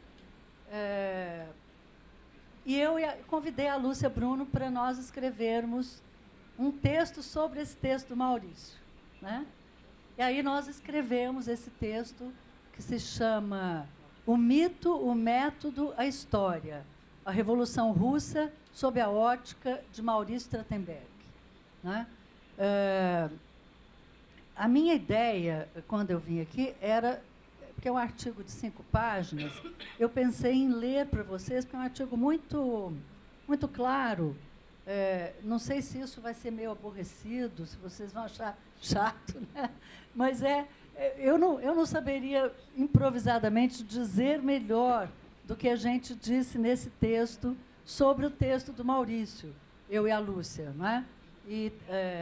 E eu convidei a Lúcia Bruno para nós escrevermos um texto sobre esse texto do Maurício, né? E aí nós escrevemos esse texto que se chama O Mito, o Método, a História, a Revolução Russa sob a ótica de Maurício Trachtenberg, né? A minha ideia, quando eu vim aqui, era, porque é um artigo de 5 páginas, eu pensei em ler para vocês, porque é um artigo muito, muito claro. Não sei se isso vai ser meio aborrecido, se vocês vão achar chato, né? Mas eu não saberia improvisadamente dizer melhor do que a gente disse nesse texto sobre o texto do Maurício, eu e a Lúcia, não é? E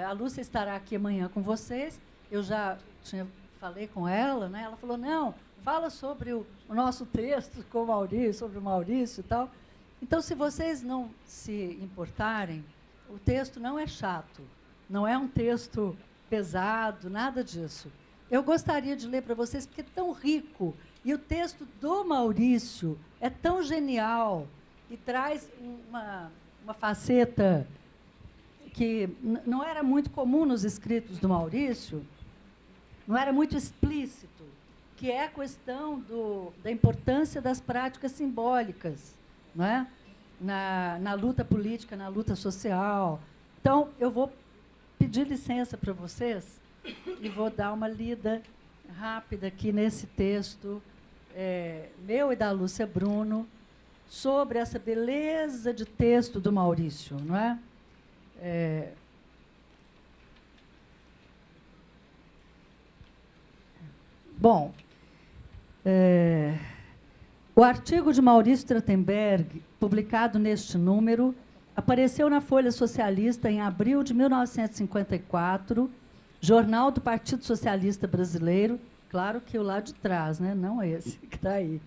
a Lúcia estará aqui amanhã com vocês. Eu já falei com ela, né? Ela falou, não, fala sobre o nosso texto com o Maurício, sobre o Maurício e tal. Então, se vocês não se importarem, o texto não é chato, não é um texto pesado, nada disso. Eu gostaria de ler para vocês, porque é tão rico, e o texto do Maurício é tão genial, e traz uma faceta que não era muito comum nos escritos do Maurício, não era muito explícito, que é a questão da importância das práticas simbólicas, não é? Na luta política, na luta social. Então, eu vou pedir licença para vocês e vou dar uma lida rápida aqui nesse texto meu e da Lúcia Bruno, sobre essa beleza de texto do Maurício, não é? Bom, o artigo de Maurício Trachtenberg, publicado neste número, apareceu na Folha Socialista em abril de 1954, Jornal do Partido Socialista Brasileiro, claro que o lá de trás, né? Não esse que está aí,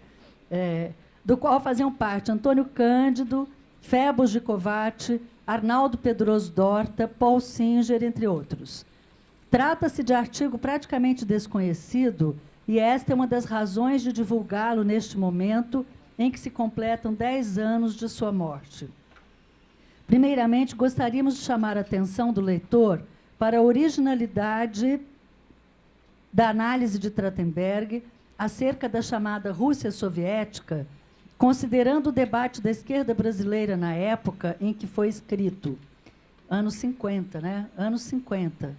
do qual faziam parte Antônio Cândido, Febos de Covatti, Arnaldo Pedroso d'Horta, Paul Singer, entre outros. Trata-se de artigo praticamente desconhecido, e esta é uma das razões de divulgá-lo neste momento em que se completam 10 anos de sua morte. Primeiramente, gostaríamos de chamar a atenção do leitor para a originalidade da análise de Trachtenberg acerca da chamada Rússia Soviética, considerando o debate da esquerda brasileira na época em que foi escrito. Anos 50, né? Anos 50.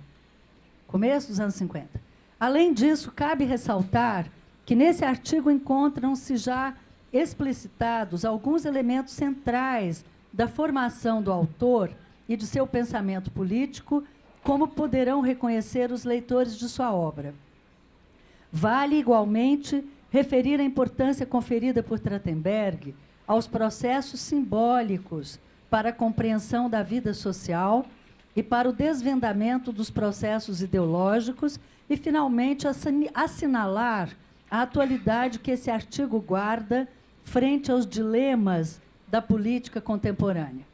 Começo dos anos 50. Além disso, cabe ressaltar que nesse artigo encontram-se já explicitados alguns elementos centrais da formação do autor e de seu pensamento político, como poderão reconhecer os leitores de sua obra. Vale, igualmente, referir a importância conferida por Trachtenberg aos processos simbólicos para a compreensão da vida social e para o desvendamento dos processos ideológicos e, finalmente, assinalar a atualidade que esse artigo guarda frente aos dilemas da política contemporânea.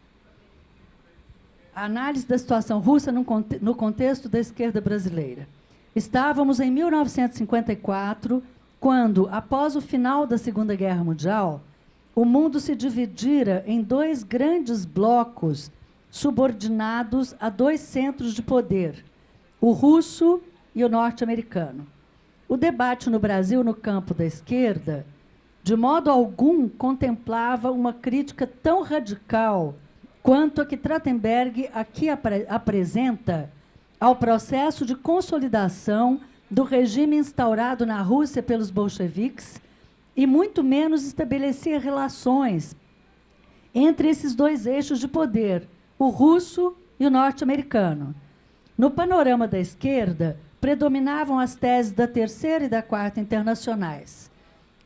A análise da situação russa no contexto da esquerda brasileira. Estávamos em 1954, quando, após o final da Segunda Guerra Mundial, o mundo se dividira em 2 grandes blocos subordinados a 2 centros de poder, o russo e o norte-americano. O debate no Brasil, no campo da esquerda, de modo algum contemplava uma crítica tão radical quanto a que Trachtenberg aqui apresenta ao processo de consolidação do regime instaurado na Rússia pelos bolcheviques, e muito menos estabelecia relações entre esses dois eixos de poder, o russo e o norte-americano. No panorama da esquerda, predominavam as teses da Terceira e da Quarta Internacionais.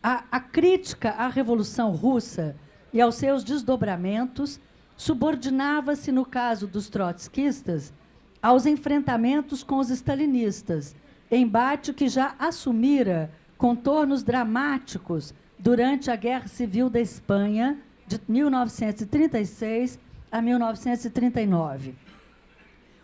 A crítica à Revolução Russa e aos seus desdobramentos subordinava-se, no caso dos trotskistas, aos enfrentamentos com os stalinistas, embate que já assumira contornos dramáticos durante a Guerra Civil da Espanha, de 1936 a 1939.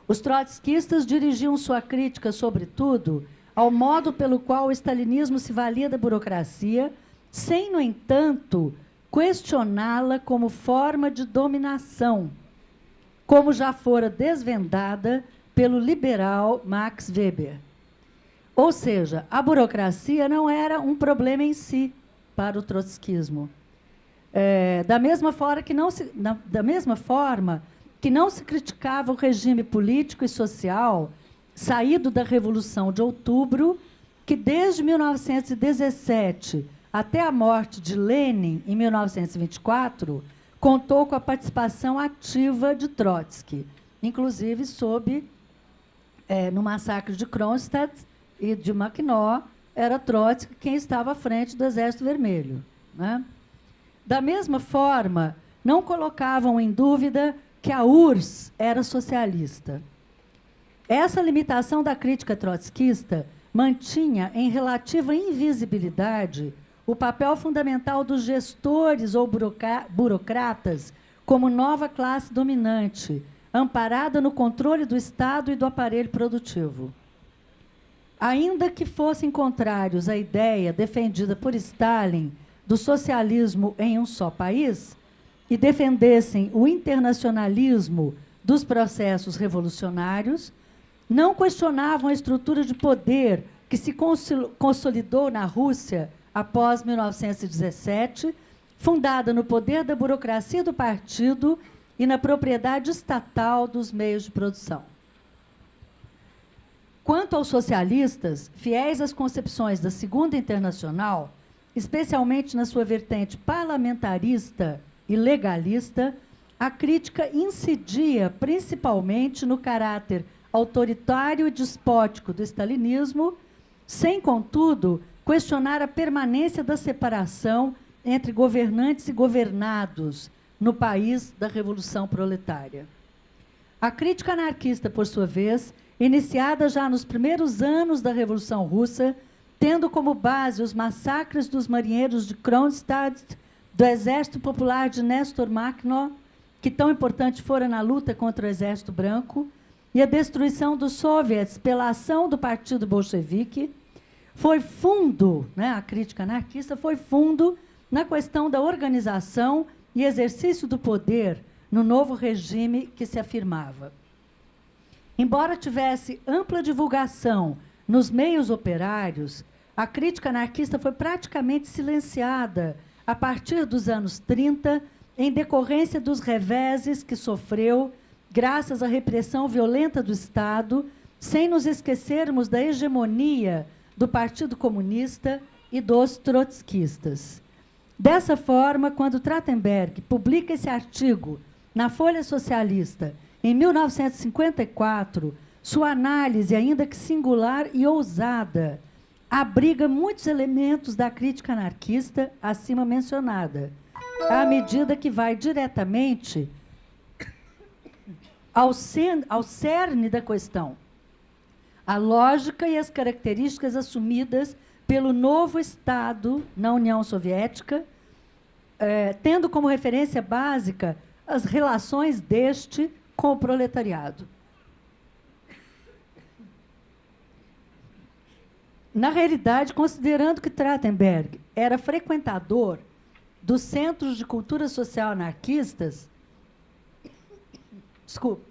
Os trotskistas dirigiam sua crítica, sobretudo, ao modo pelo qual o stalinismo se valia da burocracia, sem, no entanto, questioná-la como forma de dominação, como já fora desvendada pelo liberal Max Weber. Ou seja, a burocracia não era um problema em si para o trotskismo. Da mesma forma que não se criticava o regime político e social saído da Revolução de Outubro, que desde 1917 até a morte de Lenin, em 1924, contou com a participação ativa de Trotsky, inclusive no massacre de Kronstadt e de Makhno, era Trotsky quem estava à frente do Exército Vermelho, né? Da mesma forma, não colocavam em dúvida que a URSS era socialista. Essa limitação da crítica trotskista mantinha em relativa invisibilidade o papel fundamental dos gestores ou burocratas como nova classe dominante, amparada no controle do Estado e do aparelho produtivo. Ainda que fossem contrários à ideia defendida por Stalin do socialismo em um só país, e defendessem o internacionalismo dos processos revolucionários, não questionavam a estrutura de poder que se consolidou na Rússia após 1917, fundada no poder da burocracia do partido e na propriedade estatal dos meios de produção. Quanto aos socialistas, fiéis às concepções da Segunda Internacional, especialmente na sua vertente parlamentarista e legalista, a crítica incidia principalmente no caráter autoritário e despótico do stalinismo, sem, contudo, questionar a permanência da separação entre governantes e governados no país da Revolução Proletária. A crítica anarquista, por sua vez, iniciada já nos primeiros anos da Revolução Russa, tendo como base os massacres dos marinheiros de Kronstadt, do Exército Popular de Néstor Makhno, que tão importante fora na luta contra o Exército Branco, e a destruição dos soviets pela ação do Partido Bolchevique, foi fundo, né, a crítica anarquista foi fundo na questão da organização e exercício do poder no novo regime que se afirmava. Embora tivesse ampla divulgação nos meios operários, a crítica anarquista foi praticamente silenciada a partir dos anos 30, em decorrência dos reveses que sofreu graças à repressão violenta do Estado, sem nos esquecermos da hegemonia do Partido Comunista e dos trotskistas. Dessa forma, quando Trachtenberg publica esse artigo na Folha Socialista, em 1954, sua análise, ainda que singular e ousada, abriga muitos elementos da crítica anarquista acima mencionada, à medida que vai diretamente ao cerne da questão, a lógica e as características assumidas pelo novo Estado na União Soviética, tendo como referência básica as relações deste com o proletariado. Na realidade, considerando que Trachtenberg era frequentador dos centros de cultura social anarquistas, desculpa,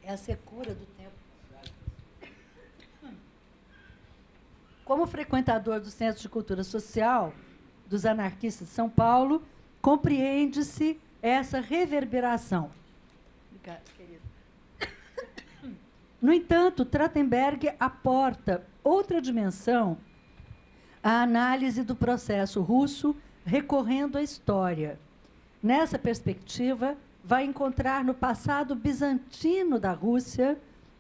é a secura do tempo. Como frequentador do Centro de Cultura Social dos Anarquistas de São Paulo, compreende-se essa reverberação. Obrigada, querida. No entanto, Trachtenberg aporta outra dimensão à análise do processo russo, recorrendo à história. Nessa perspectiva, vai encontrar no passado bizantino da Rússia,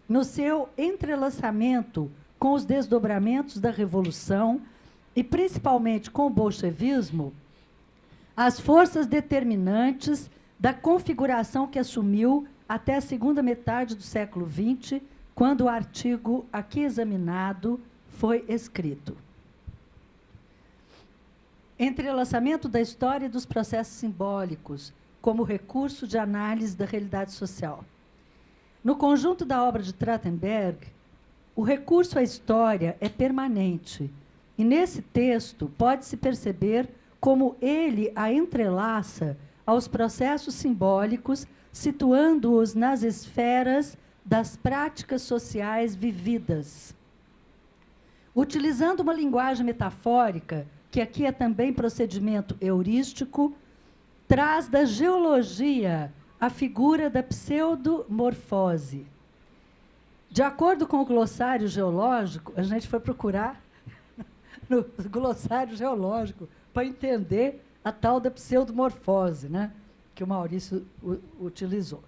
no seu entrelaçamento com os desdobramentos da Revolução e, principalmente, com o bolchevismo, as forças determinantes da configuração que assumiu até a segunda metade do século XX, quando o artigo aqui examinado foi escrito. Entrelaçamento da história e dos processos simbólicos, como recurso de análise da realidade social. No conjunto da obra de Trachtenberg, o recurso à história é permanente, e nesse texto pode-se perceber como ele a entrelaça aos processos simbólicos, situando-os nas esferas das práticas sociais vividas. Utilizando uma linguagem metafórica, que aqui é também procedimento heurístico, traz da geologia a figura da pseudomorfose. De acordo com o glossário geológico, a gente foi procurar no glossário geológico para entender a tal da pseudomorfose, né, que o Maurício utilizou.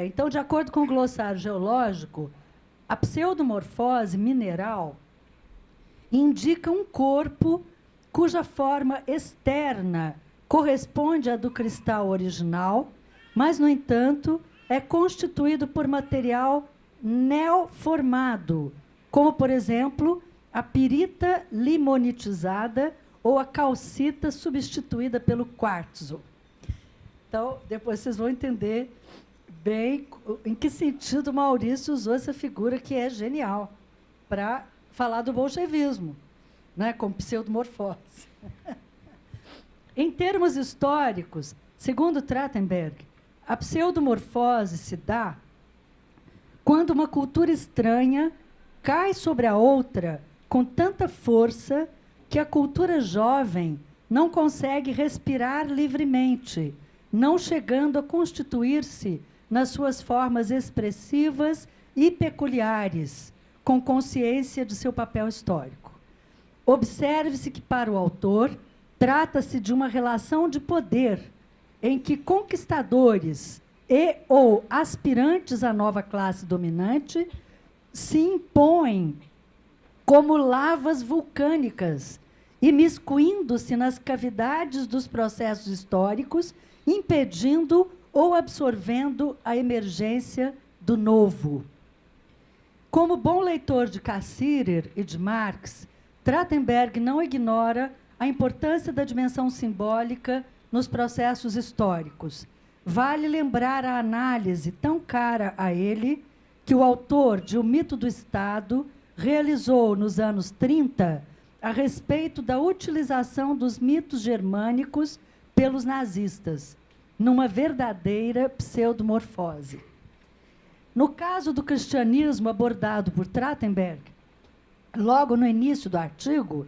Então, de acordo com o glossário geológico, a pseudomorfose mineral indica um corpo cuja forma externa corresponde à do cristal original, mas, no entanto, é constituído por material neoformado, como, por exemplo, a pirita limonitizada ou a calcita substituída pelo quartzo. Então, depois vocês vão entender bem em que sentido Maurício usou essa figura, que é genial, para falar do bolchevismo, né, como pseudomorfose. Em termos históricos, segundo Trachtenberg, a pseudomorfose se dá quando uma cultura estranha cai sobre a outra com tanta força que a cultura jovem não consegue respirar livremente, não chegando a constituir-se nas suas formas expressivas e peculiares, com consciência de seu papel histórico. Observe-se que, para o autor, trata-se de uma relação de poder em que conquistadores e ou aspirantes à nova classe dominante se impõem como lavas vulcânicas, imiscuindo-se nas cavidades dos processos históricos, impedindo ou absorvendo a emergência do novo. Como bom leitor de Cassirer e de Marx, Trachtenberg não ignora a importância da dimensão simbólica nos processos históricos. Vale lembrar a análise tão cara a ele que o autor de O Mito do Estado realizou nos anos 30 a respeito da utilização dos mitos germânicos pelos nazistas, numa verdadeira pseudomorfose. No caso do cristianismo abordado por Trachtenberg, logo no início do artigo,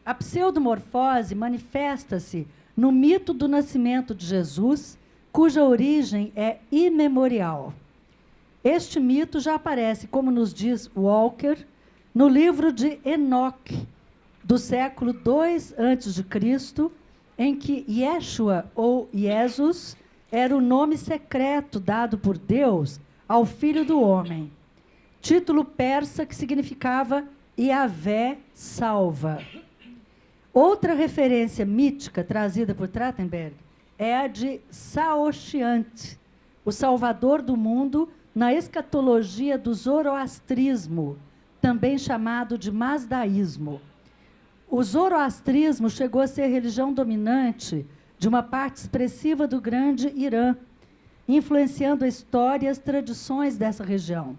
a pseudomorfose manifesta-se no mito do nascimento de Jesus, cuja origem é imemorial. Este mito já aparece, como nos diz Walker, no livro de Enoque, do século II a.C., em que Yeshua, ou Jesus, era o nome secreto dado por Deus ao Filho do Homem, título persa que significava Yahvé salva. Outra referência mítica trazida por Trachtenberg é a de Saoshyant, o salvador do mundo na escatologia do zoroastrismo, também chamado de masdaísmo. O zoroastrismo chegou a ser a religião dominante de uma parte expressiva do grande Irã, influenciando a história e as tradições dessa região.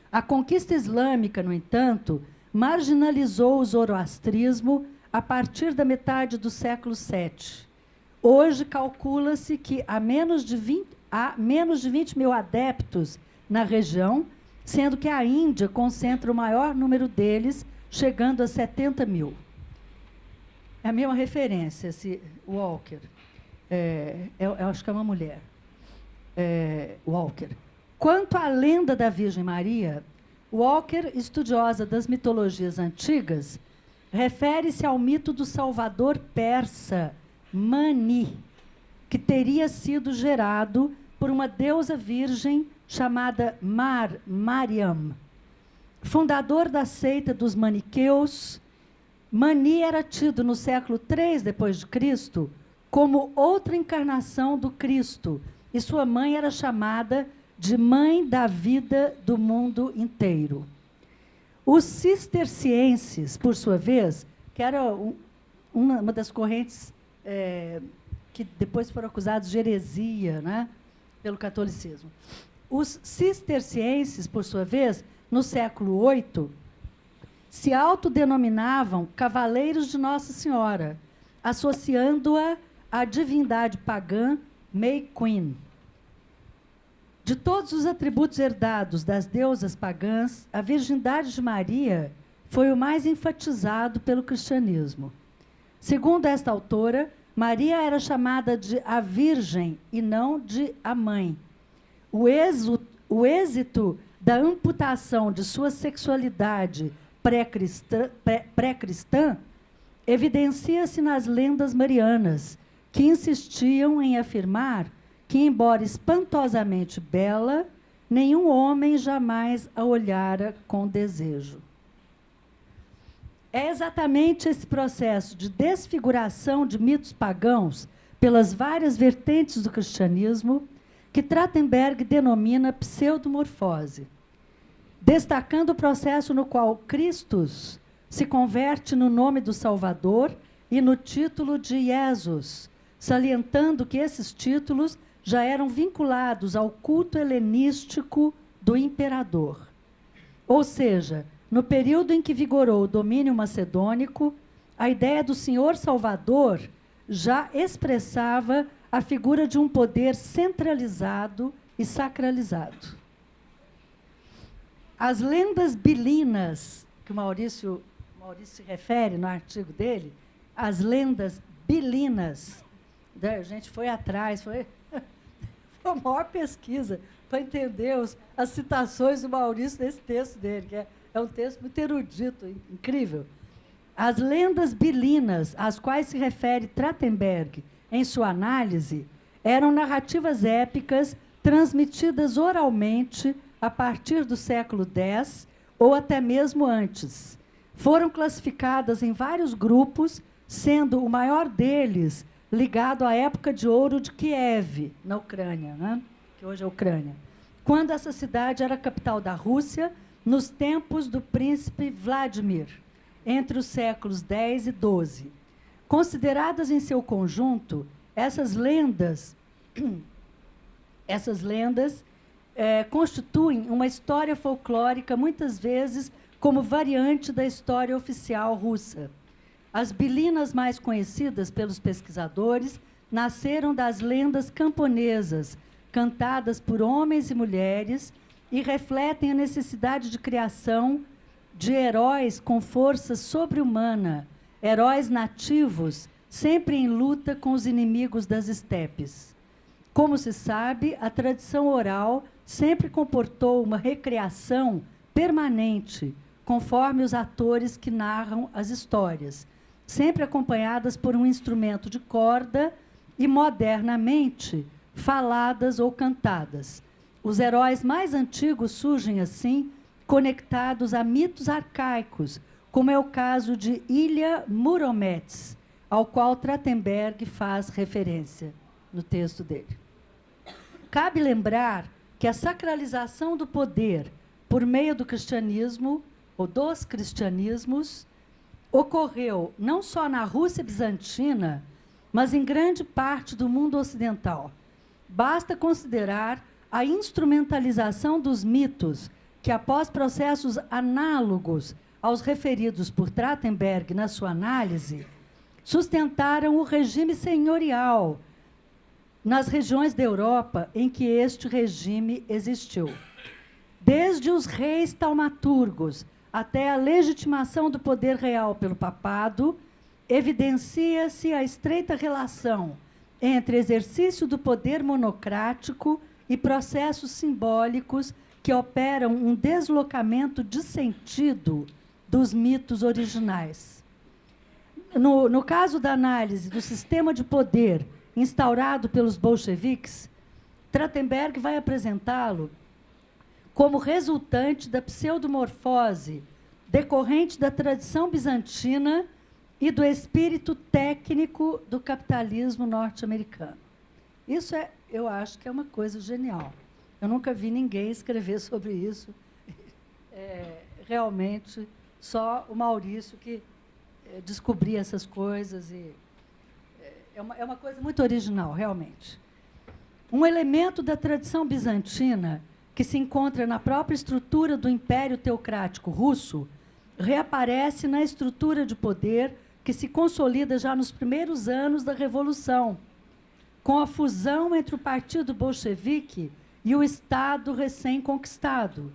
A conquista islâmica, no entanto, marginalizou o zoroastrismo a partir da metade do século VII. Hoje, calcula-se que há menos de 20 mil adeptos na região, sendo que a Índia concentra o maior número deles, chegando a 70 mil. É a mesma referência, esse Walker. Eu acho que é uma mulher. Walker. Quanto à lenda da Virgem Maria, Walker, estudiosa das mitologias antigas, refere-se ao mito do salvador persa, Mani, que teria sido gerado por uma deusa virgem chamada Mariam. Fundador da seita dos maniqueus, Mani era tido no século III d.C. como outra encarnação do Cristo, e sua mãe era chamada de Mãe da Vida do Mundo Inteiro. Os cistercienses, por sua vez, que era uma das correntes que depois foram acusados de heresia, né, pelo catolicismo. Os cistercienses, por sua vez, no século VIII, se autodenominavam Cavaleiros de Nossa Senhora, associando-a à divindade pagã May Queen. De todos os atributos herdados das deusas pagãs, a virgindade de Maria foi o mais enfatizado pelo cristianismo. Segundo esta autora, Maria era chamada de a Virgem e não de a Mãe. O êxito da amputação de sua sexualidade pré-cristã evidencia-se nas lendas marianas, que insistiam em afirmar que, embora espantosamente bela, nenhum homem jamais a olhara com desejo. É exatamente esse processo de desfiguração de mitos pagãos pelas várias vertentes do cristianismo que Trachtenberg denomina pseudomorfose, destacando o processo no qual Christus se converte no nome do Salvador e no título de Jesus, salientando que esses títulos já eram vinculados ao culto helenístico do imperador. Ou seja, no período em que vigorou o domínio macedônico, a ideia do Senhor Salvador já expressava a figura de um poder centralizado e sacralizado. As lendas bilinas, que o Maurício se refere no artigo dele, as lendas bilinas, a gente foi atrás, foi a maior pesquisa para entender as citações do Maurício nesse texto dele, que é um texto muito erudito, incrível. As lendas bilinas, às quais se refere Trachtenberg em sua análise, eram narrativas épicas transmitidas oralmente a partir do século X ou até mesmo antes. Foram classificadas em vários grupos, sendo o maior deles ligado à época de ouro de Kiev, na Ucrânia, né? Que hoje é a Ucrânia, quando essa cidade era a capital da Rússia, nos tempos do príncipe Vladimir, entre os séculos X e XII. Consideradas em seu conjunto, essas lendas constituem uma história folclórica, muitas vezes como variante da história oficial russa. As bilinas mais conhecidas pelos pesquisadores nasceram das lendas camponesas, cantadas por homens e mulheres, e refletem a necessidade de criação de heróis com força sobre-humana, heróis nativos, sempre em luta com os inimigos das estepes. Como se sabe, a tradição oral sempre comportou uma recriação permanente, conforme os atores que narram as histórias, sempre acompanhadas por um instrumento de corda e, modernamente, faladas ou cantadas. Os heróis mais antigos surgem, assim, conectados a mitos arcaicos, como é o caso de Ilha Muromets, ao qual Trachtenberg faz referência no texto dele. Cabe lembrar que a sacralização do poder por meio do cristianismo, ou dos cristianismos, ocorreu não só na Rússia bizantina, mas em grande parte do mundo ocidental. Basta considerar a instrumentalização dos mitos que, após processos análogos aos referidos por Trachtenberg na sua análise, sustentaram o regime senhorial nas regiões da Europa em que este regime existiu. Desde os reis taumaturgos até a legitimação do poder real pelo papado, evidencia-se a estreita relação entre exercício do poder monocrático e processos simbólicos que operam um deslocamento de sentido dos mitos originais. No caso da análise do sistema de poder instaurado pelos bolcheviques, Trachtenberg vai apresentá-lo como resultante da pseudomorfose decorrente da tradição bizantina e do espírito técnico do capitalismo norte-americano. Isso eu acho que é uma coisa genial. Eu nunca vi ninguém escrever sobre isso. Realmente, só o Maurício que descobria essas coisas. É uma coisa muito original, realmente. Um elemento da tradição bizantina que se encontra na própria estrutura do Império Teocrático Russo reaparece na estrutura de poder que se consolida já nos primeiros anos da Revolução, com a fusão entre o Partido Bolchevique e o Estado recém-conquistado,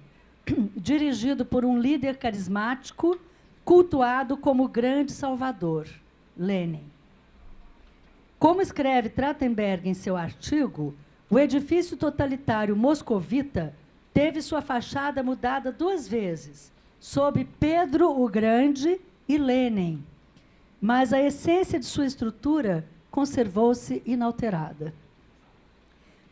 dirigido por um líder carismático, cultuado como o grande salvador, Lenin. Como escreve Trachtenberg em seu artigo, o edifício totalitário moscovita teve sua fachada mudada 2 vezes, sob Pedro o Grande e Lenin, mas a essência de sua estrutura conservou-se inalterada.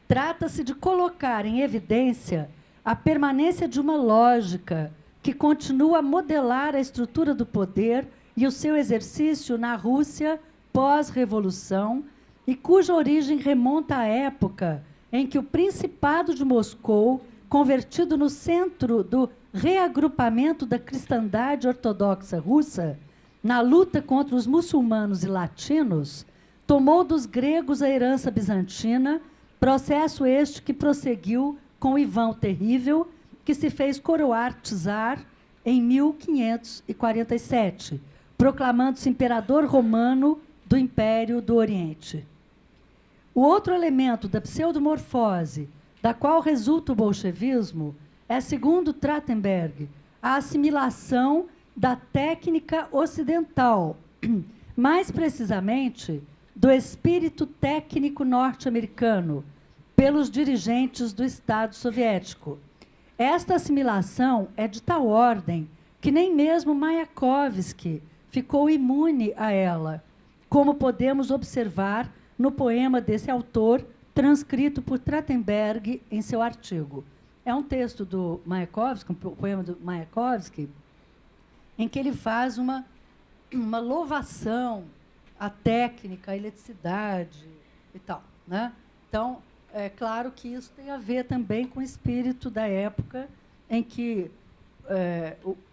Trata-se de colocar em evidência a permanência de uma lógica que continua a modelar a estrutura do poder e o seu exercício na Rússia pós-revolução e cuja origem remonta à época em que o Principado de Moscou, convertido no centro do reagrupamento da cristandade ortodoxa russa, na luta contra os muçulmanos e latinos, tomou dos gregos a herança bizantina, processo este que prosseguiu com Ivão o Terrível, que se fez coroar czar em 1547, proclamando-se imperador romano do Império do Oriente. O outro elemento da pseudomorfose, da qual resulta o bolchevismo, é, segundo Trachtenberg, a assimilação da técnica ocidental, mais precisamente do espírito técnico norte-americano, pelos dirigentes do Estado soviético. Esta assimilação é de tal ordem que nem mesmo Mayakovsky ficou imune a ela, como podemos observar no poema desse autor, transcrito por Trachtenberg em seu artigo. É um texto do Mayakovsky, um poema do Mayakovsky, em que ele faz uma louvação à técnica, à eletricidade e tal, né? Então, é claro que isso tem a ver também com o espírito da época em que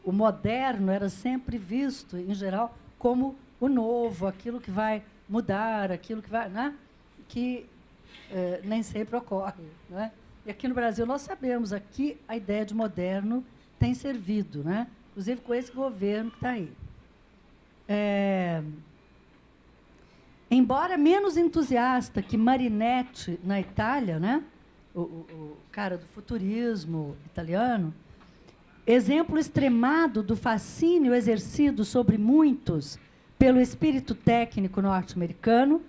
o moderno era sempre visto, em geral, como o novo, aquilo que vai mudar, aquilo que vai, né? Que nem sempre ocorre, né? E aqui no Brasil nós sabemos, aqui a ideia de moderno tem servido, né? Inclusive com esse governo que está aí. Embora menos entusiasta que Marinetti na Itália, né? O cara do futurismo italiano, exemplo extremado do fascínio exercido sobre muitos pelo espírito técnico norte-americano,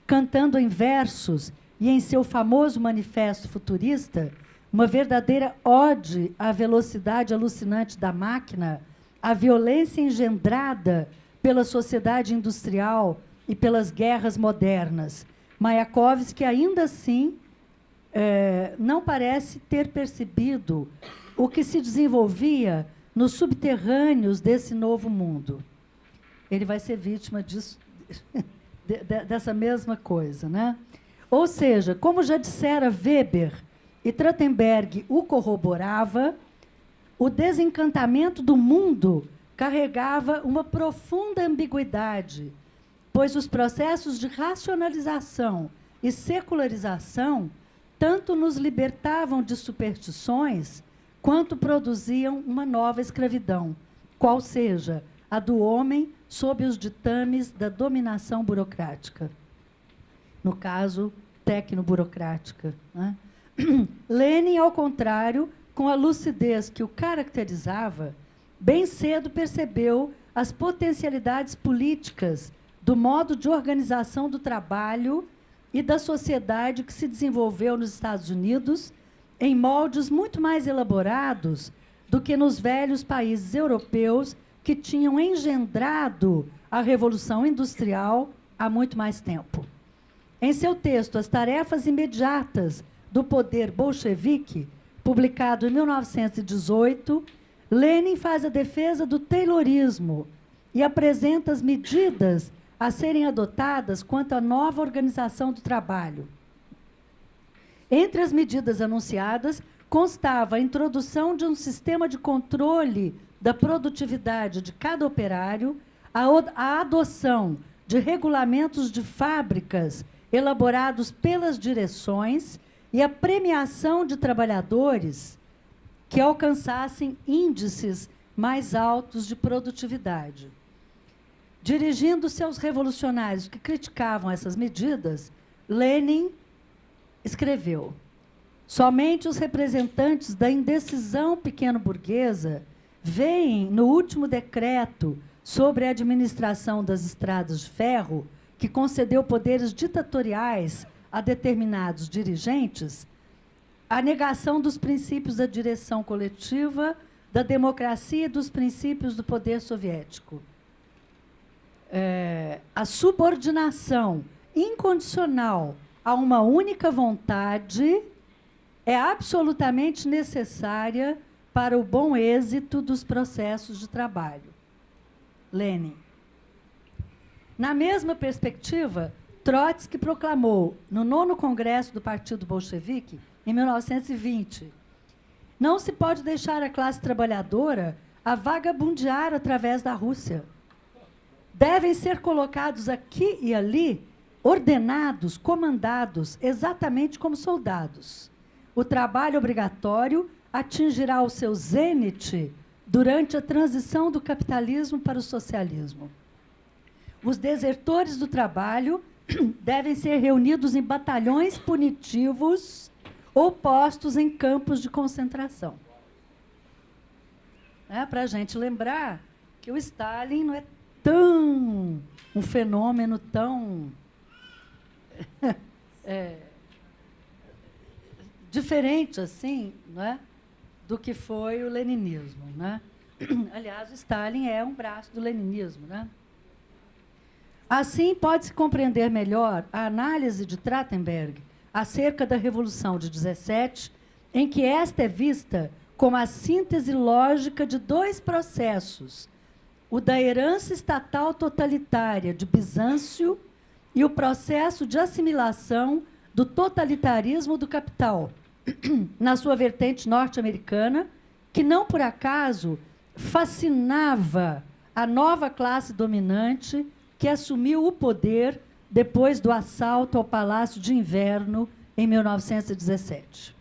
cantando em versos e em seu famoso manifesto futurista, uma verdadeira ode à velocidade alucinante da máquina, à violência engendrada pela sociedade industrial e pelas guerras modernas. Mayakovsky, ainda assim, não parece ter percebido o que se desenvolvia nos subterrâneos desse novo mundo. Ele vai ser vítima disso, dessa mesma coisa, né? Ou seja, como já dissera Weber, e Trachtenberg o corroborava, o desencantamento do mundo carregava uma profunda ambiguidade, pois os processos de racionalização e secularização tanto nos libertavam de superstições, quanto produziam uma nova escravidão, qual seja a do homem sob os ditames da dominação burocrática. No caso, tecnoburocrática, né? Lenin, ao contrário, com a lucidez que o caracterizava, bem cedo percebeu as potencialidades políticas do modo de organização do trabalho e da sociedade que se desenvolveu nos Estados Unidos em moldes muito mais elaborados do que nos velhos países europeus que tinham engendrado a Revolução Industrial há muito mais tempo. Em seu texto, As Tarefas Imediatas do Poder Bolchevique, publicado em 1918, Lenin faz a defesa do taylorismo e apresenta as medidas a serem adotadas quanto à nova organização do trabalho. Entre as medidas anunciadas, constava a introdução de um sistema de controle da produtividade de cada operário, a adoção de regulamentos de fábricas elaborados pelas direções e a premiação de trabalhadores que alcançassem índices mais altos de produtividade. Dirigindo-se aos revolucionários que criticavam essas medidas, Lenin escreveu: somente os representantes da indecisão pequeno-burguesa veem no último decreto sobre a administração das estradas de ferro, que concedeu poderes ditatoriais a determinados dirigentes, a negação dos princípios da direção coletiva, da democracia e dos princípios do poder soviético. A subordinação incondicional a uma única vontade é absolutamente necessária para o bom êxito dos processos de trabalho. Lenin. Na mesma perspectiva, Trotsky proclamou, no 9º Congresso do Partido Bolchevique, em 1920, não se pode deixar a classe trabalhadora a vagabundear através da Rússia. Devem ser colocados aqui e ali, ordenados, comandados, exatamente como soldados. O trabalho obrigatório atingirá o seu zênite durante a transição do capitalismo para o socialismo. Os desertores do trabalho devem ser reunidos em batalhões punitivos ou postos em campos de concentração. Para a gente lembrar que o Stalin não é tão um fenômeno tão diferente assim, não é, do que foi o leninismo, né? Aliás, o Stalin é um braço do leninismo, né? Assim, pode-se compreender melhor a análise de Trachtenberg acerca da Revolução de 17, em que esta é vista como a síntese lógica de dois processos, o da herança estatal totalitária de Bizâncio e o processo de assimilação do totalitarismo do capital, na sua vertente norte-americana, que não por acaso fascinava a nova classe dominante que assumiu o poder depois do assalto ao Palácio de Inverno em 1917.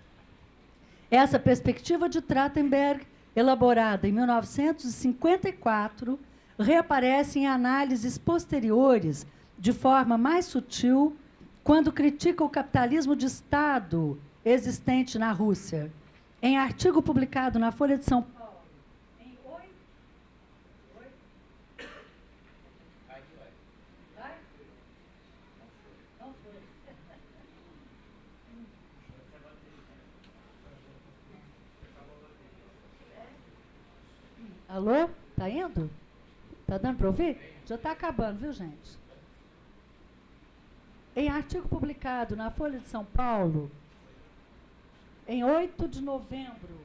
Essa perspectiva de Trachtenberg, elaborada em 1954, reaparece em análises posteriores, de forma mais sutil, quando critica o capitalismo de Estado existente na Rússia. Em artigo publicado na Folha de São Paulo, em 8... Não foi. Alô? Está indo? Está dando para ouvir? Já está acabando, viu, gente? Em artigo publicado na Folha de São Paulo, em 8 de novembro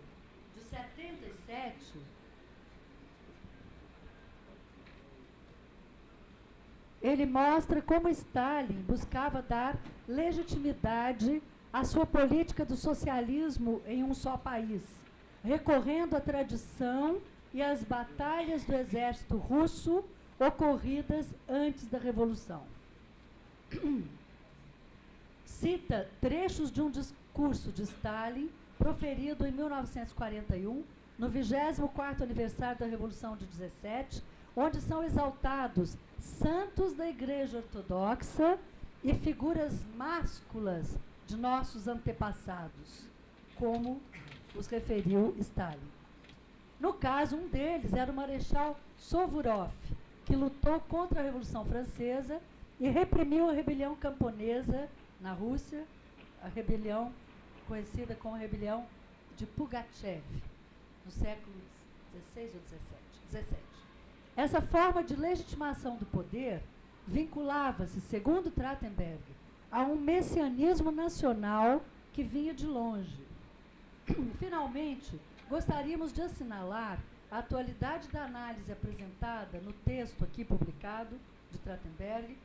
de 77, ele mostra como Stalin buscava dar legitimidade à sua política do socialismo em um só país, recorrendo à tradição e às batalhas do exército russo ocorridas antes da Revolução. Cita trechos de um discurso de Stalin proferido em 1941, no 24º aniversário da Revolução de 17, onde são exaltados santos da Igreja Ortodoxa e figuras másculas de nossos antepassados, como os referiu Stalin. No caso, um deles era o Marechal Suvorov, que lutou contra a Revolução Francesa e reprimiu a rebelião camponesa na Rússia, a rebelião conhecida como a rebelião de Pugachev, no século XVI ou XVII. Essa forma de legitimação do poder vinculava-se, segundo Trachtenberg, a um messianismo nacional que vinha de longe. Finalmente, gostaríamos de assinalar a atualidade da análise apresentada no texto aqui publicado de Trachtenberg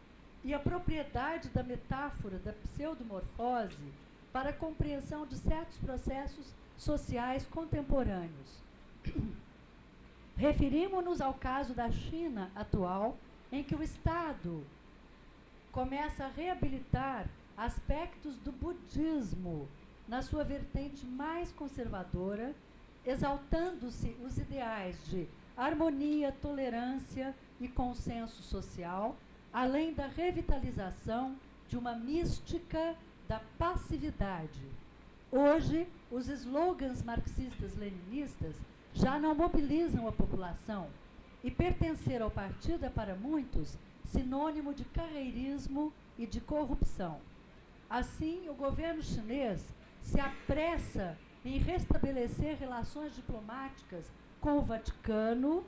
e a propriedade da metáfora da pseudomorfose para a compreensão de certos processos sociais contemporâneos. Referimos-nos ao caso da China atual, em que o Estado começa a reabilitar aspectos do budismo na sua vertente mais conservadora, exaltando-se os ideais de harmonia, tolerância e consenso social, além da revitalização de uma mística da passividade. Hoje, os slogans marxistas-leninistas já não mobilizam a população e pertencer ao partido é para muitos sinônimo de carreirismo e de corrupção. Assim, o governo chinês se apressa em restabelecer relações diplomáticas com o Vaticano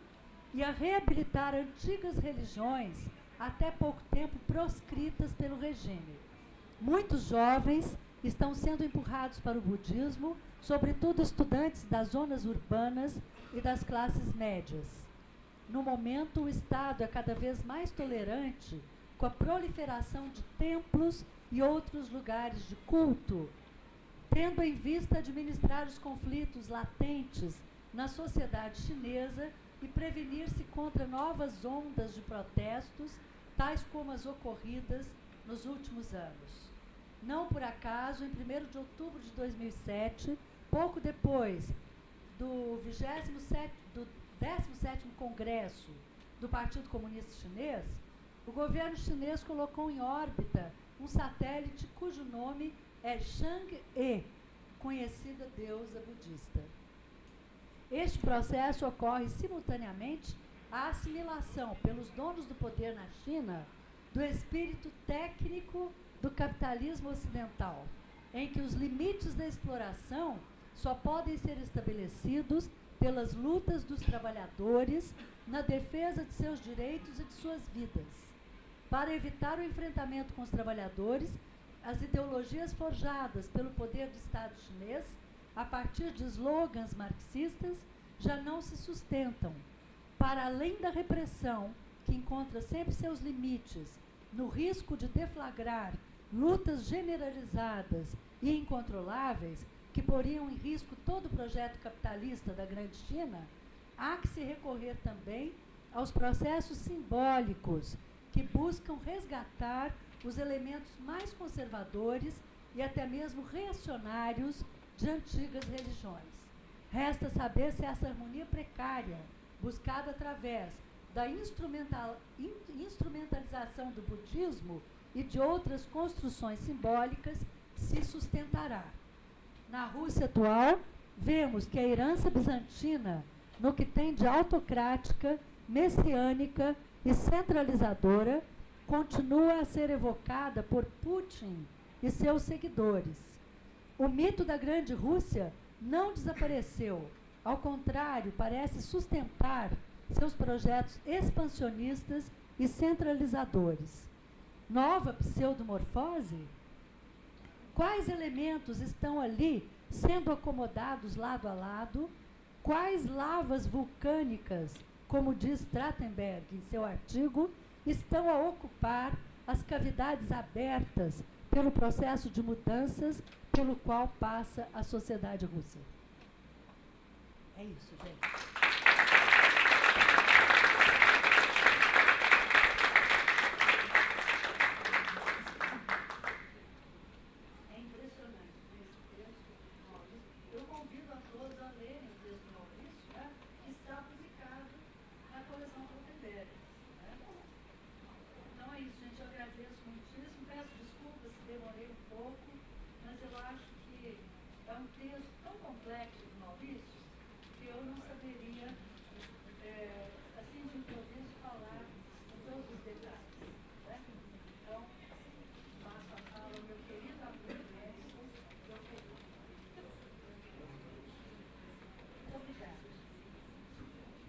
e a reabilitar antigas religiões até pouco tempo proscritas pelo regime. Muitos jovens estão sendo empurrados para o budismo, sobretudo estudantes das zonas urbanas e das classes médias. No momento, o Estado é cada vez mais tolerante com a proliferação de templos e outros lugares de culto, tendo em vista administrar os conflitos latentes na sociedade chinesa e prevenir-se contra novas ondas de protestos, tais como as ocorridas nos últimos anos. Não por acaso, em 1º de outubro de 2007, pouco depois do 17º Congresso do Partido Comunista Chinês, o governo chinês colocou em órbita um satélite cujo nome é Chang'e, conhecida deusa budista. Este processo ocorre simultaneamente à assimilação pelos donos do poder na China do espírito técnico do capitalismo ocidental, em que os limites da exploração só podem ser estabelecidos pelas lutas dos trabalhadores na defesa de seus direitos e de suas vidas. Para evitar o enfrentamento com os trabalhadores, as ideologias forjadas pelo poder do Estado chinês, a partir de slogans marxistas, já não se sustentam. Para além da repressão, que encontra sempre seus limites, no risco de deflagrar lutas generalizadas e incontroláveis que poriam em risco todo o projeto capitalista da Grande China, há que se recorrer também aos processos simbólicos que buscam resgatar os elementos mais conservadores e até mesmo reacionários de antigas religiões. Resta saber se essa harmonia precária, buscada através da instrumentalização do budismo e de outras construções simbólicas, se sustentará. Na Rússia atual, vemos que a herança bizantina, no que tem de autocrática, messiânica e centralizadora, continua a ser evocada por Putin e seus seguidores. O mito da Grande Rússia não desapareceu, ao contrário, parece sustentar seus projetos expansionistas e centralizadores. Nova pseudomorfose? Quais elementos estão ali sendo acomodados lado a lado? Quais lavas vulcânicas, como diz Trachtenberg em seu artigo, estão a ocupar as cavidades abertas pelo processo de mudanças pelo qual passa a sociedade russa? É isso, gente. Mas eu acho que é um texto tão complexo do Maurício que eu não sabia poderia, assim de improviso, falar com todos os detalhes. Né? Então, passo a fala ao meu querido amigo Edson. Muito obrigada.